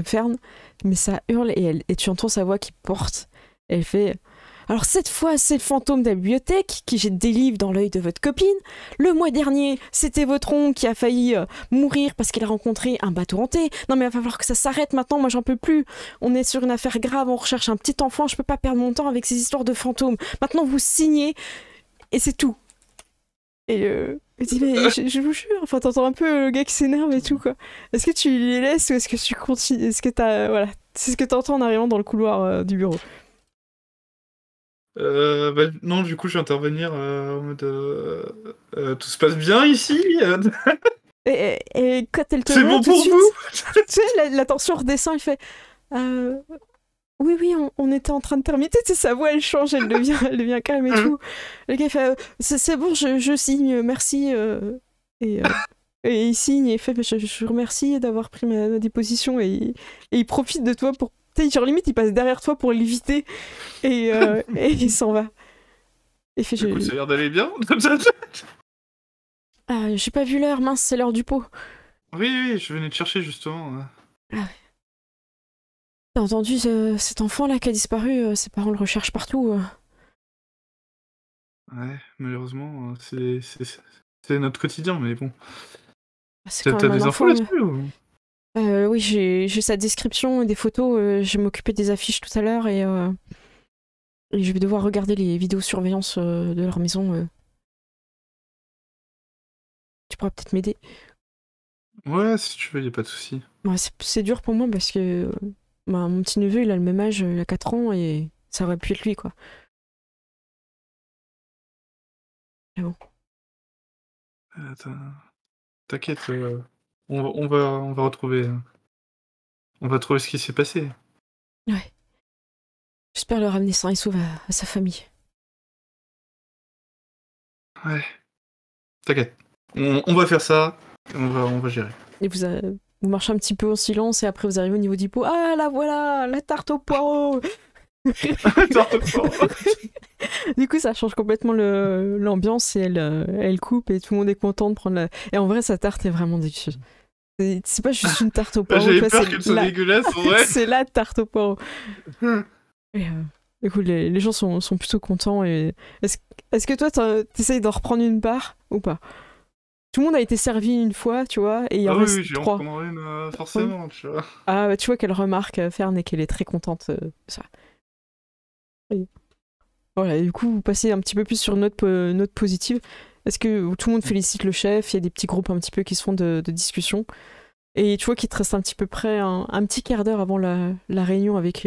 Fern, mais ça hurle et tu entends sa voix qui porte. Elle fait... Alors cette fois, c'est le fantôme de la bibliothèque qui jette des livres dans l'œil de votre copine. Le mois dernier, c'était votre oncle qui a failli mourir parce qu'il a rencontré un bateau hanté. Non mais il va falloir que ça s'arrête maintenant, moi j'en peux plus. On est sur une affaire grave, on recherche un petit enfant, je peux pas perdre mon temps avec ces histoires de fantômes. Maintenant vous signez et c'est tout. Et il dit mais je vous jure, enfin t'entends un peu le gars qui s'énerve et tout quoi. Est-ce que tu les laisses ou est-ce que tu continues? Est-ce que voilà, c'est ce que t'entends en arrivant dans le couloir du bureau. Non, du coup, je vais intervenir en mode tout se passe bien ici. Et quand elle te C'est voit, bon tout de pour suite, vous. tu sais, la tension redescend, elle fait oui, on était en train de terminer. Tu sais, sa voix, elle change, elle devient calme et tout. Le gars fait c'est bon, je signe, merci. Et il signe et il fait je vous remercie d'avoir pris ma déposition. Et il profite de toi pour. Tu sais, genre limite, il passe derrière toi pour l'éviter. Et il s'en va. Et fait, Du coup, ça a l'air d'aller bien. j'ai pas vu l'heure, mince, c'est l'heure du pot. Oui, je venais te chercher justement. T'as entendu cet enfant-là qui a disparu, ses parents le recherchent partout. Ouais, malheureusement, c'est notre quotidien, mais bon. C'est T'as quand même des un infos enfant, là-dessus ou... Oui, j'ai sa description et des photos. Je vais m'occuper des affiches tout à l'heure et je vais devoir regarder les vidéosurveillance de leur maison. Tu pourras peut-être m'aider. Ouais, si tu veux, y a pas de souci. Ouais, c'est dur pour moi parce que mon petit-neveu, il a le même âge, il a 4 ans et ça aurait pu être lui, quoi. Mais bon. Attends. T'inquiète, on va retrouver... On va trouver ce qui s'est passé. Ouais. J'espère le ramener sain et sauf à sa famille. Ouais. T'inquiète. On va faire ça. On va gérer. Et vous marchez un petit peu en silence et après vous arrivez au niveau du pot. Ah, la voilà, la tarte au poireau. Du coup, ça change complètement l'ambiance et elle coupe et tout le monde est content de prendre la... Et en vrai, sa tarte est vraiment délicieuse. C'est pas juste une tarte au poireau. J'avais peur qu'elle soit dégueulasse, ouais. C'est la tarte au poireau. Et écoute, les gens sont plutôt contents. Et est-ce que toi, t'essayes d'en reprendre une part ou pas? Tout le monde a été servi une fois, tu vois, et il en reste oui, je vais en 3. prendre une, forcément, tu vois. Ah, bah, tu vois qu'elle remarque Fern et qu'elle est très contente de ça. Et voilà, et du coup, vous passez un petit peu plus sur une note positive. Est-ce que tout le monde félicite le chef? Il y a des petits groupes un petit peu qui se font de discussion. Et tu vois qu'il te reste un petit peu près un petit quart d'heure avant la réunion avec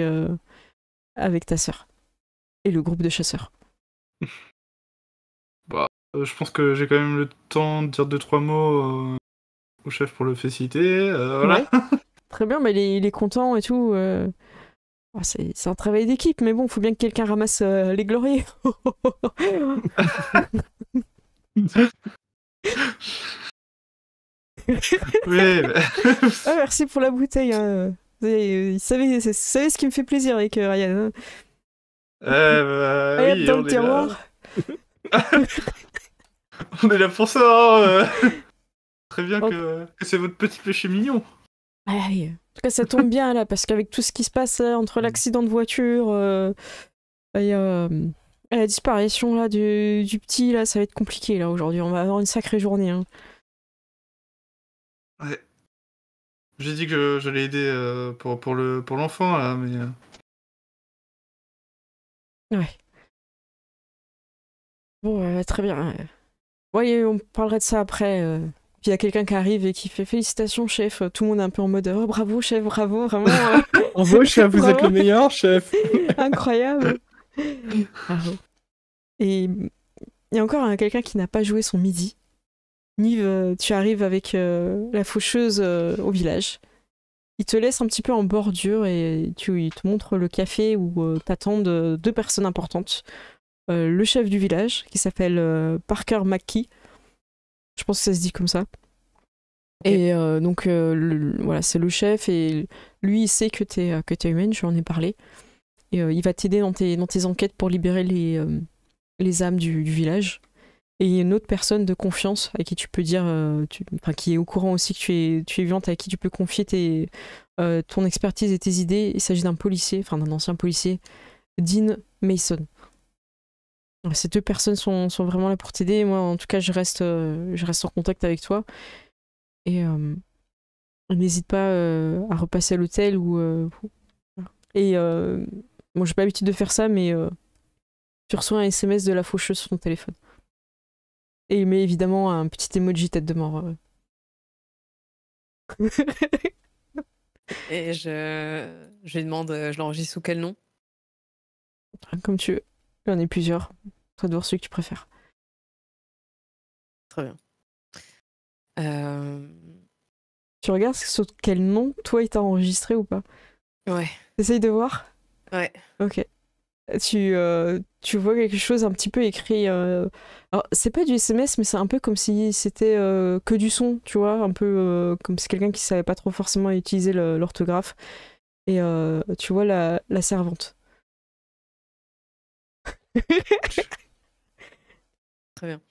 ta sœur et le groupe de chasseurs. Bah, je pense que j'ai quand même le temps de dire 2-3 mots au chef pour le féliciter. Voilà. Ouais. Très bien, mais il est content et tout. C'est un travail d'équipe, mais bon, faut bien que quelqu'un ramasse les glorieux. Oui, Ah, merci pour la bouteille. Hein. Vous savez ce qui me fait plaisir avec Ryan. Hein. Ryan oui, dans on le est là. tiroir. On est là pour ça. Hein. Très bien Oh. que c'est votre petit péché mignon. Aïe. En tout cas, ça tombe bien là, parce qu'avec tout ce qui se passe entre l'accident de voiture et la disparition là du petit, là, ça va être compliqué là aujourd'hui. On va avoir une sacrée journée. Hein. Ouais. J'ai dit que j'allais aider pour l'enfant là, mais Ouais. Bon, très bien. Ouais, on parlerait de ça après. Puis il y a quelqu'un qui arrive et qui fait félicitations, chef. Tout le monde est un peu en mode oh, bravo, chef, bravo, vraiment. Bravo, chef, vous êtes Bravo. le meilleur, chef. Incroyable. Bravo. Et il y a encore quelqu'un qui n'a pas joué son midi. Nive, tu arrives avec la faucheuse au village. Il te laisse un petit peu en bordure et il te montre le café où t'attendent deux personnes importantes. Le chef du village, qui s'appelle Parker McKee. Je pense que ça se dit comme ça. Et donc, voilà, c'est le chef et lui, il sait que t'es humaine, je lui en ai parlé. Et il va t'aider dans tes enquêtes pour libérer les âmes du village. Et il y a une autre personne de confiance à qui tu peux dire, qui est au courant aussi que tu es vivante, à qui tu peux confier ton expertise et tes idées. Il s'agit d'un policier, enfin d'un ancien policier, Dean Mason. Ces deux personnes sont vraiment là pour t'aider. Moi, en tout cas, je reste en contact avec toi. Et n'hésite pas à repasser à l'hôtel et bon, j'ai pas l'habitude de faire ça, mais tu reçois un SMS de la faucheuse sur ton téléphone. Et il met évidemment un petit emoji tête de mort. Et je lui demande, je l'enregistre sous quel nom? Comme tu veux. Il y en a plusieurs. Toi de voir celui que tu préfères. Très bien. Tu regardes sur quel nom toi il t'a enregistré ou pas? Ouais. T'essayes de voir? Ouais. Ok. Tu vois quelque chose un petit peu écrit. Alors, c'est pas du SMS, mais c'est un peu comme si c'était que du son, tu vois, un peu comme si quelqu'un qui savait pas trop forcément utiliser l'orthographe. Et tu vois la servante. Très bien.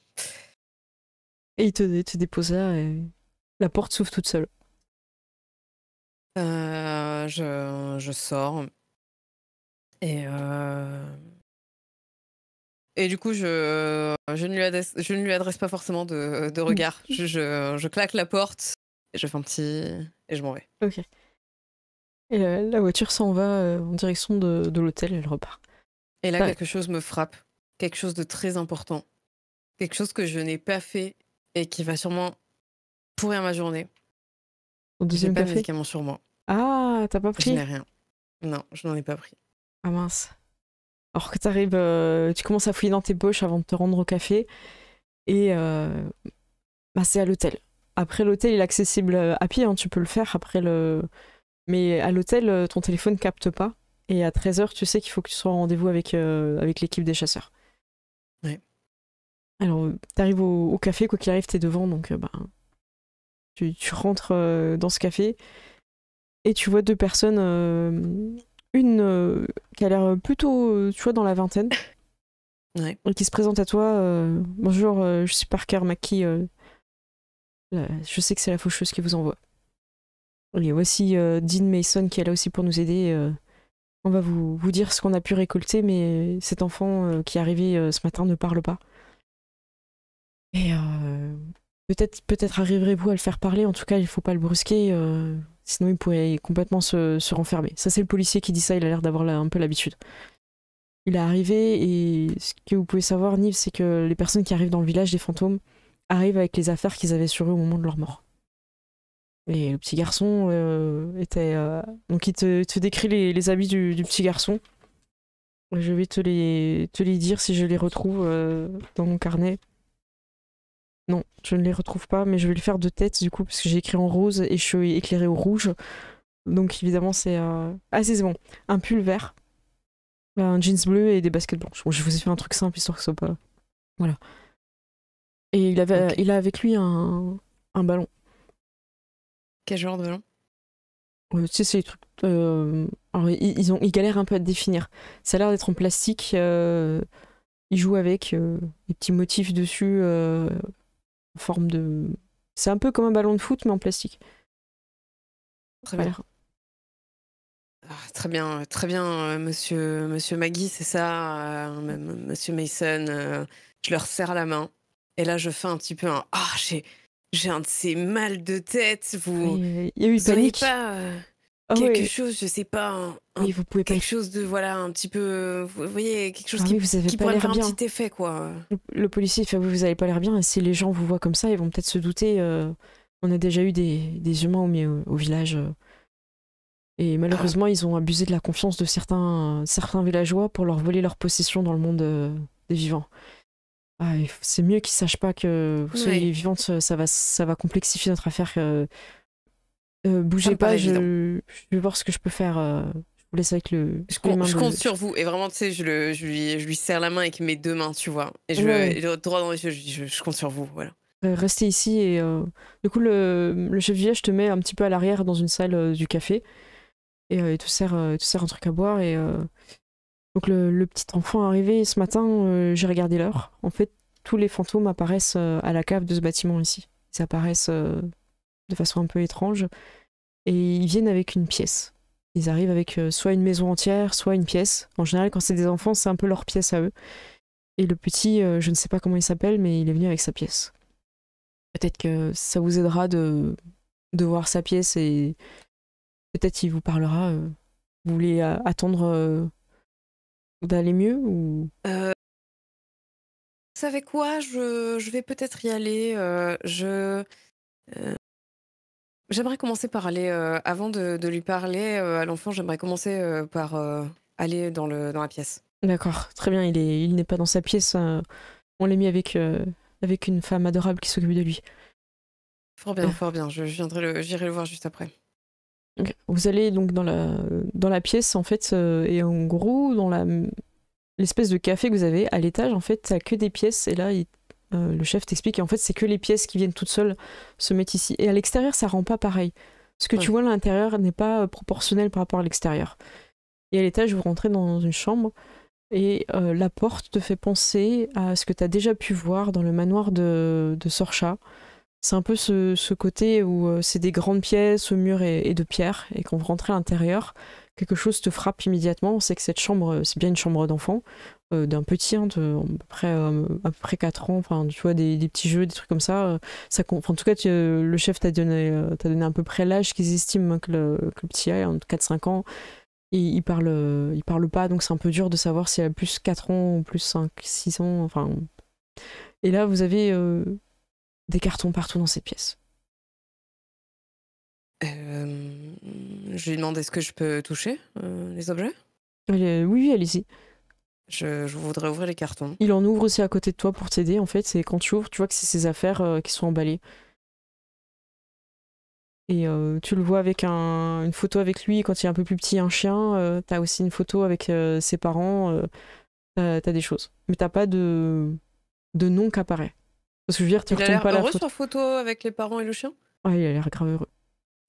Et il te dépose là et la porte s'ouvre toute seule. Je sors. Et du coup, je ne lui adresse pas forcément de regard. Je claque la porte et je fais un petit... et je m'en vais. Ok. Et la voiture s'en va en direction de l'hôtel et elle repart. Et là, Ouais. quelque chose me frappe. Quelque chose de très important. Quelque chose que je n'ai pas fait et qui va sûrement pourrir ma journée. Au J'ai deuxième pas de café. médicaments sur moi. Ah, t'as pas Je pris? n'ai rien. Non, je n'en ai pas pris. Ah mince. Alors que t'arrives, tu commences à fouiller dans tes poches avant de te rendre au café. Et c'est à l'hôtel. Après l'hôtel, il est accessible à pied, hein, tu peux le faire après le... Mais à l'hôtel, ton téléphone capte pas. Et à 13h, tu sais qu'il faut que tu sois en rendez-vous avec l'équipe des chasseurs. Ouais. Alors, t'arrives au café, quoi qu'il arrive, t'es devant, donc tu rentres dans ce café et tu vois deux personnes, une qui a l'air plutôt, tu vois, dans la vingtaine, Ouais. et qui se présente à toi. Bonjour, je suis Parker McKee. Je sais que c'est la faucheuse qui vous envoie. Et voici Dean Mason qui est là aussi pour nous aider. On va vous dire ce qu'on a pu récolter, mais cet enfant qui est arrivé ce matin ne parle pas. Et peut-être arriverez-vous à le faire parler. En tout cas, il faut pas le brusquer, sinon il pourrait complètement se renfermer. Ça, c'est le policier qui dit ça. Il a l'air d'avoir un peu l'habitude. Il est arrivé et ce que vous pouvez savoir, Nive, c'est que les personnes qui arrivent dans le village des fantômes arrivent avec les affaires qu'ils avaient sur eux au moment de leur mort. Et le petit garçon était... Donc il te décrit les habits du petit garçon. Je vais te les dire si je les retrouve dans mon carnet. Non, je ne les retrouve pas, mais je vais les faire de tête du coup, parce que j'ai écrit en rose et je suis éclairée au rouge. Donc évidemment, c'est... Ah, c'est bon. Un pull vert, un jeans bleu et des baskets blanches. Bon, je vous ai fait un truc simple, histoire que ce soit pas... Voilà. Et il a avec lui un ballon. Quel genre de ballon? Tu sais, c'est les trucs... Alors, ils galèrent un peu à te définir. Ça a l'air d'être en plastique. Ils jouent avec des petits motifs dessus en forme de... C'est un peu comme un ballon de foot, mais en plastique. Très bien. Très bien, monsieur Maggie, c'est ça, monsieur Mason. Je leur serre la main. Et là, je fais un petit peu un... Ah, j'ai un de ces mal de tête. Il y a eu vous auriez panique. pas Ah quelque ouais. chose, je sais pas, Oui, vous pouvez pas... quelque chose de, voilà, un petit peu... Vous voyez, quelque chose Ah oui, vous avez qui pas pourrait me l'air faire un bien. petit effet, quoi. Le policier fait oui, vous avez pas l'air bien, et si les gens vous voient comme ça, ils vont peut-être se douter. On a déjà eu des humains au village. Et malheureusement, ils ont abusé de la confiance de certains villageois pour leur voler leur possession dans le monde des vivants. Ah, c'est mieux qu'ils sachent pas que vous soyez vivantes, ça va complexifier notre affaire. Bougez pas, je vais voir ce que je peux faire. Je vous laisse avec le... Je compte sur vous. Et vraiment, tu sais, je lui serre la main avec mes deux mains, tu vois. Et droit dans les yeux, je compte sur vous, voilà. Restez ici et du coup le chef du village te met un petit peu à l'arrière dans une salle du café et il te sert un truc à boire et donc le petit enfant arrivé ce matin, j'ai regardé l'heure. En fait, tous les fantômes apparaissent à la cave de ce bâtiment ici. Ils apparaissent de façon un peu étrange et ils viennent avec une pièce. Ils arrivent avec soit une maison entière, soit une pièce. En général, quand c'est des enfants, c'est un peu leur pièce à eux. Et le petit, je ne sais pas comment il s'appelle, mais il est venu avec sa pièce. Peut-être que ça vous aidera de voir sa pièce et peut-être il vous parlera. Vous voulez attendre d'aller mieux ou... Vous savez quoi? Je vais peut-être y aller. J'aimerais commencer par aller, avant de lui parler à l'enfant, j'aimerais commencer par aller dans la pièce. D'accord, très bien, il n'est pas dans sa pièce. On l'a mis avec une femme adorable qui s'occupe de lui. Fort bien, j'irai le voir juste après. Okay. Vous allez donc dans la pièce, en fait, et en gros, dans l'espèce de café que vous avez à l'étage, en fait, t'as que des pièces, et là, le chef t'explique, et en fait, c'est que les pièces qui viennent toutes seules se mettent ici. Et à l'extérieur, ça rend pas pareil. Ce que tu vois à l'intérieur n'est pas proportionnel par rapport à l'extérieur. Et à l'étage, vous rentrez dans une chambre, et la porte te fait penser à ce que t'as déjà pu voir dans le manoir de Sorcha. C'est un peu ce côté où c'est des grandes pièces, murs et de pierre, et quand vous rentrez à l'intérieur, quelque chose te frappe immédiatement. On sait que cette chambre, c'est bien une chambre d'enfant, d'un petit, de à peu près 4 ans, enfin, tu vois, des petits jeux, des trucs comme ça. En tout cas, le chef t'a donné à peu près l'âge qu'ils estiment que le petit a, entre 4-5 ans. Et il parle pas, donc c'est un peu dur de savoir s'il a plus 4 ans ou plus 5-6 ans. Enfin. Et là, vous avez... des cartons partout dans cette pièce. Je lui demande est-ce que je peux toucher les objets? Oui, allez-y. Je voudrais ouvrir les cartons. Il en ouvre aussi à côté de toi pour t'aider, en fait. C'est quand tu ouvres, tu vois que c'est ses affaires qui sont emballées. Et tu le vois avec une photo avec lui quand il est un peu plus petit, un chien. T'as aussi une photo avec ses parents. T'as des choses. Mais t'as pas de nom qui apparaît. Parce que je veux dire, tu retournes pas la photo. Il a l'air heureux sur photo avec les parents et le chien? Ouais, il a l'air grave heureux.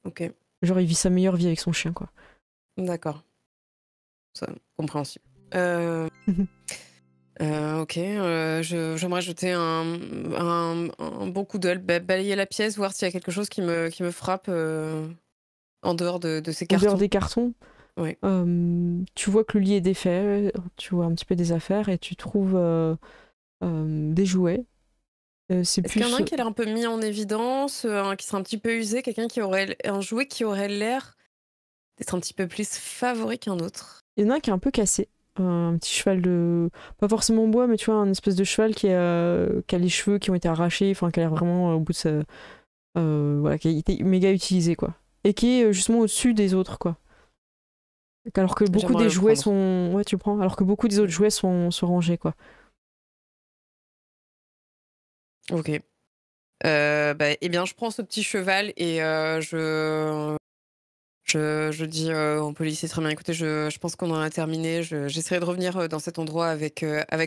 Ok. Genre, il vit sa meilleure vie avec son chien, quoi. D'accord. Ça, compréhensible. Ok, j'aimerais jeter un bon coup d'œil, balayer la pièce, voir s'il y a quelque chose qui me frappe en dehors de ces cartons. En dehors des cartons? Oui. Tu vois que le lit est défait, tu vois un petit peu des affaires et tu trouves des jouets. Est-ce qu'il y en a un qui a l'air un peu mis en évidence, qui serait un petit peu usé, un jouet qui aurait l'air d'être un petit peu plus favori qu'un autre? Il y en a un qui est un peu cassé. Un petit cheval pas forcément en bois, mais tu vois, un espèce de cheval qui a les cheveux qui ont été arrachés, enfin, qui a l'air vraiment au bout de voilà, qui a été méga utilisé, quoi. Et qui est justement au-dessus des autres, quoi. Alors que beaucoup J'aimerais des le jouets prendre. sont... Ouais, tu le prends. Alors que beaucoup des autres jouets sont rangés, quoi. Ok. Eh bien, je prends ce petit cheval et je dis au policier très bien, écoutez, je pense qu'on en a terminé. J'essaierai de revenir dans cet endroit avec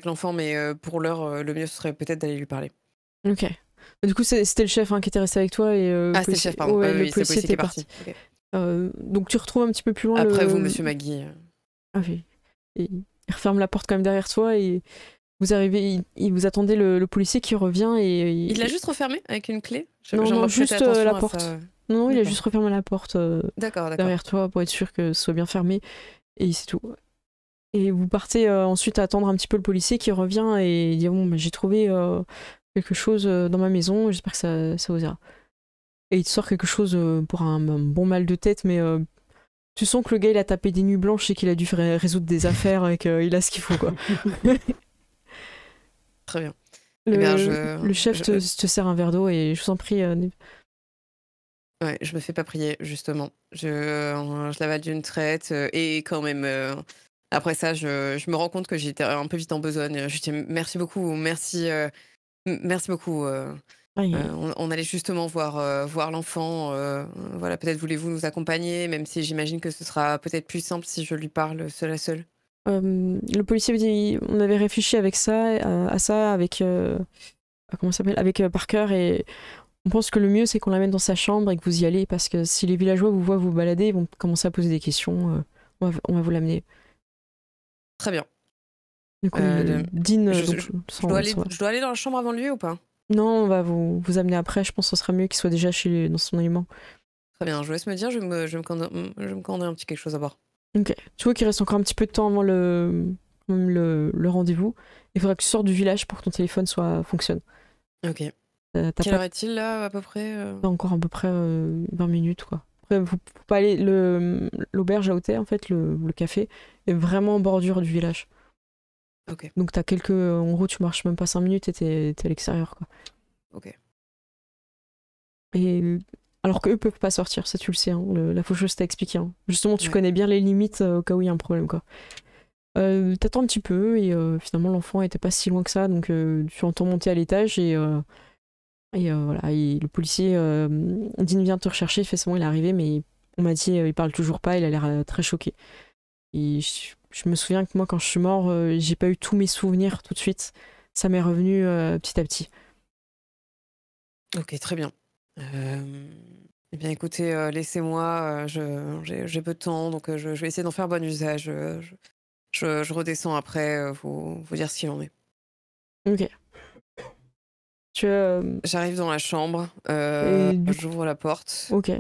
l'enfant, mais pour l'heure, le mieux serait peut-être d'aller lui parler. Ok. Du coup, c'était le chef hein, qui était resté avec toi et Ah, c'était le chef, pardon. ouais, le Oui, c'est le policier policier qui était est parti. parti. Ok. Donc tu retrouves un petit peu plus loin Après le... vous, monsieur Magui. Ah oui. Et il referme la porte quand même derrière toi et vous arrivez, il vous attendait le policier qui revient et... Il l'a juste refermé avec une clé? Non, J'aimerais prêter juste attention la à porte. ça. Non, il a D'accord. juste refermé la porte D'accord. derrière toi pour être sûr que ce soit bien fermé et c'est tout. Et vous partez ensuite à attendre un petit peu le policier qui revient et dit bon, j'ai trouvé quelque chose dans ma maison, j'espère que ça vous ira. Et il te sort quelque chose pour un bon mal de tête, mais tu sens que le gars il a tapé des nuits blanches et qu'il a dû résoudre des affaires et qu'il a ce qu'il faut, quoi. Très bien. Eh bien, Le chef te sert un verre d'eau et je vous en prie. Ouais, je me fais pas prier, justement. Je l'avale d'une traite et quand même, après ça, je me rends compte que j'étais un peu vite en besogne. Je dis merci beaucoup, merci beaucoup. On allait justement voir l'enfant. Voilà, peut-être voulez-vous nous accompagner, même si j'imagine que ce sera peut-être plus simple si je lui parle seul à seul. Le policier me dit on avait réfléchi avec ça, à ça avec comment ça s'appelle avec Parker et on pense que le mieux c'est qu'on l'amène dans sa chambre et que vous y allez parce que si les villageois vous voient vous balader ils vont commencer à poser des questions. On va vous l'amener. Très bien. Du coup, Dean Je dois aller dans la chambre avant lui ou pas? Non, on va vous amener après. Je pense que ce sera mieux qu'il soit déjà dans son élément. Très bien, je vous laisse me dire, je vais me commander un petit quelque chose à boire. Ok. Tu vois qu'il reste encore un petit peu de temps avant le rendez-vous. Il faudra que tu sortes du village pour que ton téléphone fonctionne. Ok. Quelle heure est-il là, à peu près T'as encore à peu près 20 minutes, quoi. Après, faut pas aller... L'auberge à hôtel, en fait, le café, est vraiment en bordure du village. Ok. Donc t'as quelques... En gros, tu marches même pas 5 minutes et t'es à l'extérieur, quoi. Ok. Et... Alors qu'eux peuvent pas sortir, ça tu le sais, hein. La faucheuse t'a expliqué. Hein. Justement, tu Ouais. connais bien les limites au cas où il y a un problème, quoi. T'attends un petit peu et finalement l'enfant était pas si loin que ça, donc tu entends monter à l'étage et voilà, le policier Dean vient te rechercher, il fait c'est bon, il est arrivé, mais on m'a dit il parle toujours pas, il a l'air très choqué. Et je me souviens que moi quand je suis mort, j'ai pas eu tous mes souvenirs tout de suite, ça m'est revenu petit à petit. Ok, très bien. Eh bien, écoutez, laissez-moi, j'ai peu de temps, donc je vais essayer d'en faire bon usage. Je redescends après, vous dire ce qu'il en est. Ok. J'arrive dans la chambre, j'ouvre la porte, Ok.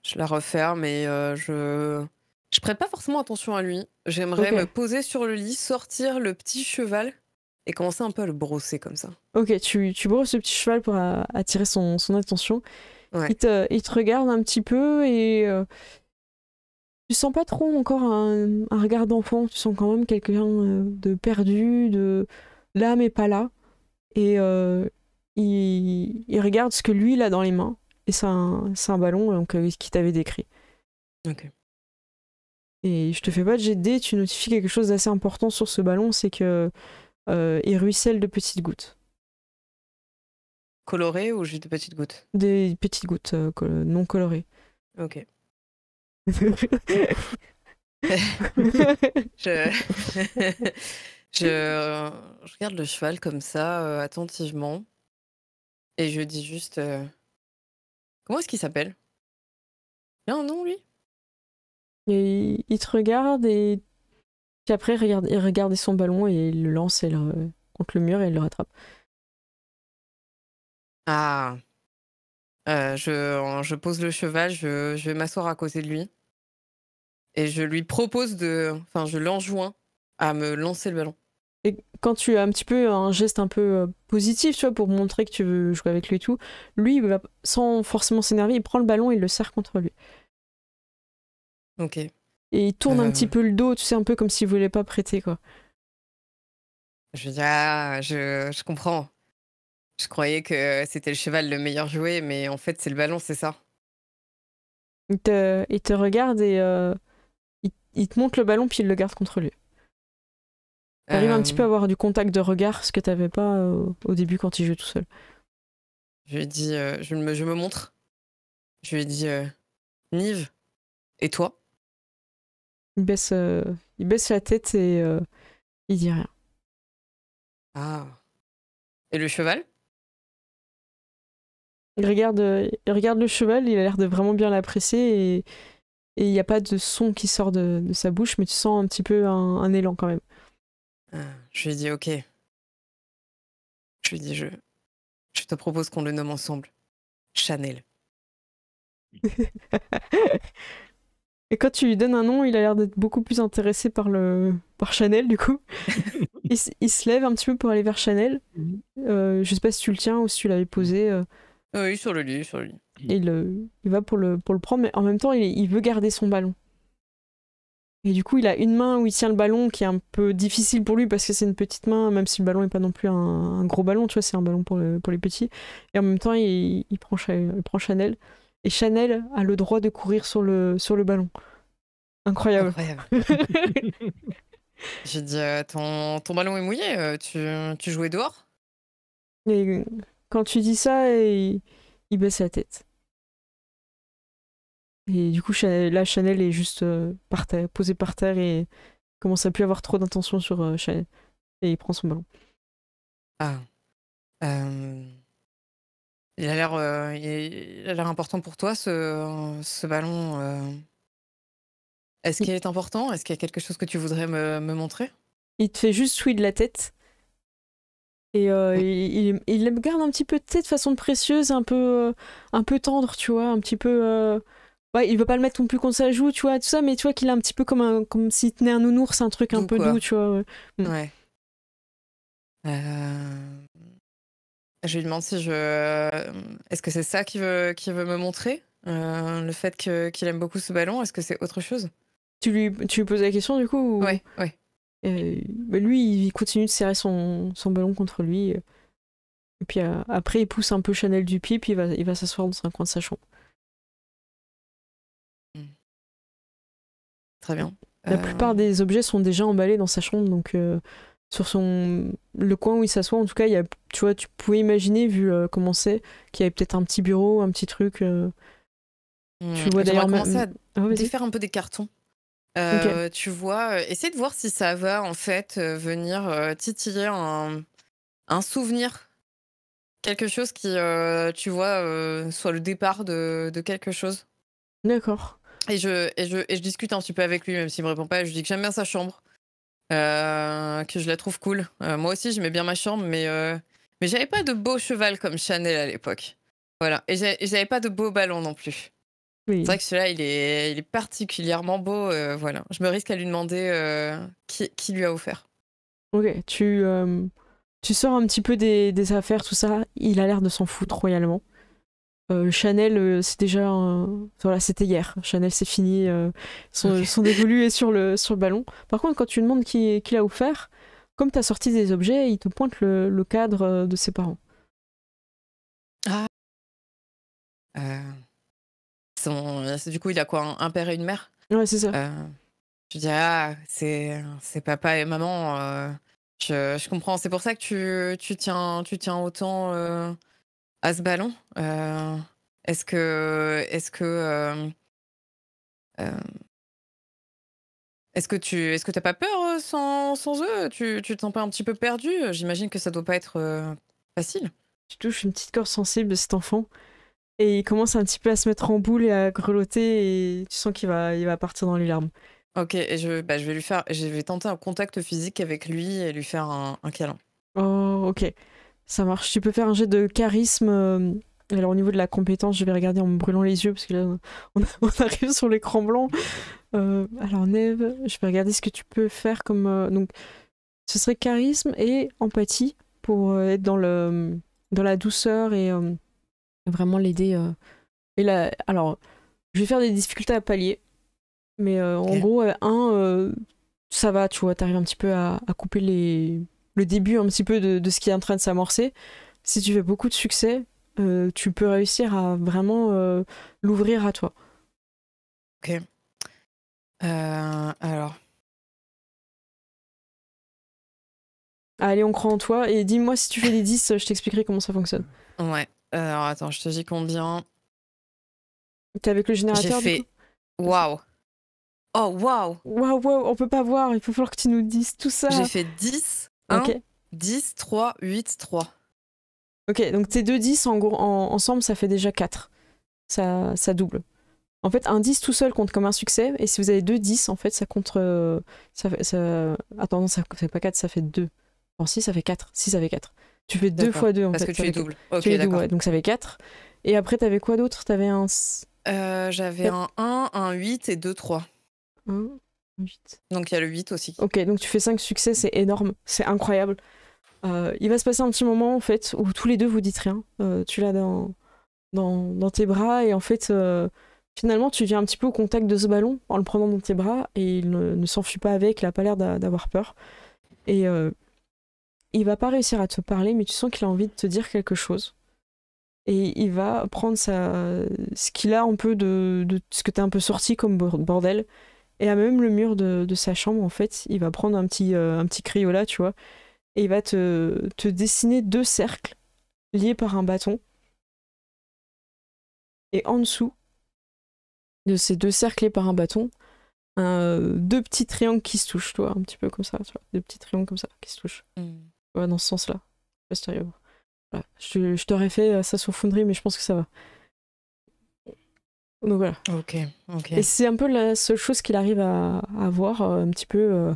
je la referme et je prête pas forcément attention à lui. J'aimerais me poser sur le lit, sortir le petit cheval et commencer un peu à le brosser comme ça. Ok, tu brosses ce petit cheval pour attirer son attention. Ouais. Il te regarde un petit peu et tu sens pas trop encore un regard d'enfant. Tu sens quand même quelqu'un de perdu, l'âme est pas là. Et il regarde ce que lui il a dans les mains. Et c'est un ballon donc, qui t'avait décrit. Ok. Et je te fais pas de jet de dés, tu notifies quelque chose d'assez important sur ce ballon, c'est que il ruisselle de petites gouttes. Coloré ou juste de petites gouttes? Des petites gouttes non colorées. Ok. je regarde le cheval comme ça, attentivement. Et je dis juste... Comment est-ce qu'il s'appelle? Il a un nom, lui? Et il te regarde et puis après il regarde son ballon et il le lance contre le mur et il le rattrape. Ah. Je pose le cheval, je vais m'asseoir à côté de lui. Et je lui propose Enfin, je l'enjoins à me lancer le ballon. Et quand tu as un petit peu un geste un peu positif, tu vois, pour montrer que tu veux jouer avec lui et tout, lui, il va, sans forcément s'énerver, il prend le ballon et il le serre contre lui. Ok. Et il tourne un petit peu le dos, tu sais, un peu comme s'il voulait pas prêter, quoi. Je dis, ah, je comprends. Je croyais que c'était le cheval le meilleur jouet, mais en fait, c'est le ballon, c'est ça? Il te regarde et il te montre le ballon puis il le garde contre lui. T'arrives un petit peu à avoir du contact de regard, ce que t'avais pas au début quand il jouait tout seul. Je lui ai dit, je me montre. Je lui ai dit, Nive, et toi? Il baisse la tête et il dit rien. Ah. Et le cheval? Il regarde le cheval, il a l'air de vraiment bien l'apprécier et il n'y a pas de son qui sort de sa bouche, mais tu sens un petit peu un élan quand même. Je lui ai dit, ok. Je lui ai dit, je te propose qu'on le nomme ensemble. Chanel. Et quand tu lui donnes un nom, il a l'air d'être beaucoup plus intéressé par Chanel, du coup. Il se lève un petit peu pour aller vers Chanel. Je sais pas si tu le tiens ou si tu l'avais posé. Oui, sur le lit. Et il va pour le prendre, mais en même temps, il veut garder son ballon. Et du coup, il a une main où il tient le ballon qui est un peu difficile pour lui parce que c'est une petite main, même si le ballon n'est pas non plus un gros ballon, tu vois, c'est un ballon pour les petits. Et en même temps, il prend Chanel. Et Chanel a le droit de courir sur le ballon. Incroyable. J'ai dit, ton ballon est mouillé, tu jouais dehors? Et quand tu dis ça, il baisse la tête. Et du coup, Chanel est juste par terre, posé par terre et commence à plus avoir trop d'intention sur Chanel. Et il prend son ballon. Ah. Il a l'air important pour toi, ce ballon. Est-ce qu'il est important? Est-ce qu'il y a quelque chose que tu voudrais me montrer? Il te fait juste oui de la tête. Et il me garde un petit peu de tête de façon précieuse, un peu tendre, tu vois, un petit peu... Ouais, il veut pas le mettre non plus contre sa joue, tu vois, tout ça, mais tu vois qu'il est un petit peu comme s'il tenait un nounours, un truc un peu quoi. doux, tu vois. Ouais. Je lui demande si est-ce que c'est ça qu'il veut me montrer? Le fait qu'il aime beaucoup ce ballon, est-ce que c'est autre chose? Tu lui poses la question, du coup ou... Ouais. Bah lui, il continue de serrer son ballon contre lui. Et puis après, il pousse un peu Chanel du pied, puis il va s'asseoir dans un coin de sa chambre. Très bien. La plupart des objets sont déjà emballés dans sa chambre, donc sur le coin où il s'assoit, en tout cas, tu vois, tu pouvais imaginer, vu comment c'est, qu'il y avait peut-être un petit bureau, un petit truc. Tu vois d'ailleurs commencer même... à défaire un peu des cartons. Ok. Tu vois, essaie de voir si ça va en fait venir titiller un souvenir, quelque chose qui, tu vois, soit le départ de quelque chose. D'accord. Et je discute un petit peu avec lui, même s'il me répond pas. Je lui dis que j'aime bien sa chambre, que je la trouve cool. Moi aussi, j'aimais bien ma chambre, mais j'avais pas de beau cheval comme Chanel à l'époque. Voilà. Et j'avais pas de beau ballon non plus. Oui. C'est vrai que celui-là, il est particulièrement beau. Voilà. Je me risque à lui demander qui lui a offert. Ok, tu sors un petit peu des affaires, tout ça. Il a l'air de s'en foutre royalement. Chanel, c'est déjà... Voilà, c'était hier. Chanel, c'est fini. Son dévolu est sur le ballon. Par contre, quand tu demandes qui l'a offert, comme tu as sorti des objets, il te pointe le cadre de ses parents. Ah. Du coup, il a quoi, un père et une mère? Ouais, c'est ça. Je dis, c'est papa et maman. Je comprends. C'est pour ça que tu tiens autant à ce ballon. Est-ce que t'as pas peur sans eux? Tu te sens pas un petit peu perdu? J'imagine que ça doit pas être facile. Tu touches une petite corde sensible de cet enfant et il commence un petit peu à se mettre en boule et à grelotter et tu sens qu'il va partir dans les larmes. Ok, et je vais tenter un contact physique avec lui et lui faire un câlin. Oh, ok. Ça marche. Tu peux faire un jet de charisme. Alors, au niveau de la compétence, je vais regarder en me brûlant les yeux parce que là, on arrive sur l'écran blanc. Alors, Neve, je vais regarder ce que tu peux faire comme. Donc, ce serait charisme et empathie pour être dans la douceur et vraiment l'aider. Alors, je vais faire des difficultés à pallier. Mais en gros, ça va, tu vois, t'arrives un petit peu à couper le début un petit peu de ce qui est en train de s'amorcer. si tu fais beaucoup de succès, tu peux réussir à vraiment l'ouvrir à toi. Ok. Alors, Allez, on croit en toi. Et dis-moi si tu fais des 10, je t'expliquerai comment ça fonctionne. ouais. Alors, attends, je te dis combien. T'es avec le J'ai générateur du fait. coup Waouh! Oh, waouh! Waouh, on peut pas voir. Il va falloir que tu nous dises tout ça. J'ai fait 10, 1, Ok. 10, 3, 8, 3. Ok, donc tes deux 10 ensemble, ça fait déjà 4. Ça double. En fait, un 10 tout seul compte comme un succès. Et si vous avez deux 10, en fait, ça compte. Attends, non, ça fait pas 4, ça fait 2. Alors, si, ça fait 4. Si, ça fait 4. Tu fais 2 D'accord. fois 2 en Parce fait. que ça tu es fait double. Ok, Tu es double, d'accord. ouais, donc ça fait 4. Et après, t'avais quoi d'autre? T'avais un J'avais un 1, un 8 et 2, 3. 1, 8. Donc il y a le 8 aussi. Ok, donc tu fais 5 succès, c'est énorme, c'est incroyable. Il va se passer un petit moment en fait où tous les deux vous dites rien. Tu l'as dans tes bras et en fait, finalement, tu viens un petit peu au contact de ce ballon en le prenant dans tes bras et il ne s'enfuit pas avec, il a pas l'air d'avoir peur. Et il va pas réussir à te parler, mais tu sens qu'il a envie de te dire quelque chose. Et il va prendre ce qu'il a un peu de ce que t'as un peu sorti comme bordel. Et à même le mur de sa chambre, en fait, il va prendre un petit crayola, tu vois, et il va te dessiner 2 cercles liés par un bâton. Et en dessous de ces 2 cercles liés par un bâton, 2 petits triangles qui se touchent, tu vois, un petit peu comme ça, tu vois, 2 petits triangles comme ça qui se touchent. Ouais, dans ce sens-là. Je sais pas si t'arrives à voir. Voilà. Je t'aurais fait ça sur Foundry, mais je pense que ça va. Donc voilà. Ok. Et c'est un peu la seule chose qu'il arrive à voir un petit peu.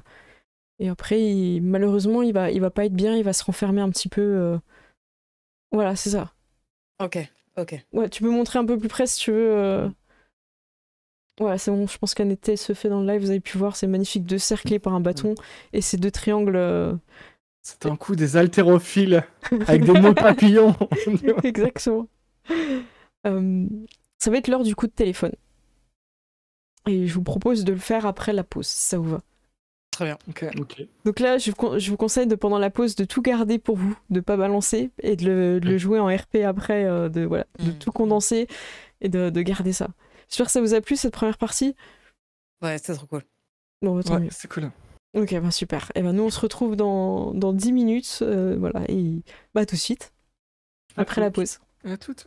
Et après, malheureusement, il va pas être bien, il va se renfermer un petit peu. Voilà, c'est ça. Ok. Ouais, tu peux montrer un peu plus près si tu veux. Ouais, c'est bon, je pense qu'un été se fait dans le live, vous avez pu voir, c'est magnifique, 2 cerclés par un bâton et ces 2 triangles. C'est un coup des haltérophiles avec des nœuds papillons. Exactement. Ça va être l'heure du coup de téléphone. Et je vous propose de le faire après la pause, si ça vous va. Très bien. Ok. Donc là, je vous conseille de, pendant la pause, de tout garder pour vous, de pas balancer et de le jouer en RP après, de tout condenser et de garder ça. J'espère que ça vous a plu cette première partie. Ouais, c'est trop cool. Bon, tant mieux. C'est cool. Ok, bah super. Et ben nous, on se retrouve dans 10 minutes, voilà, et bah tout de suite, après la pause. À toutes.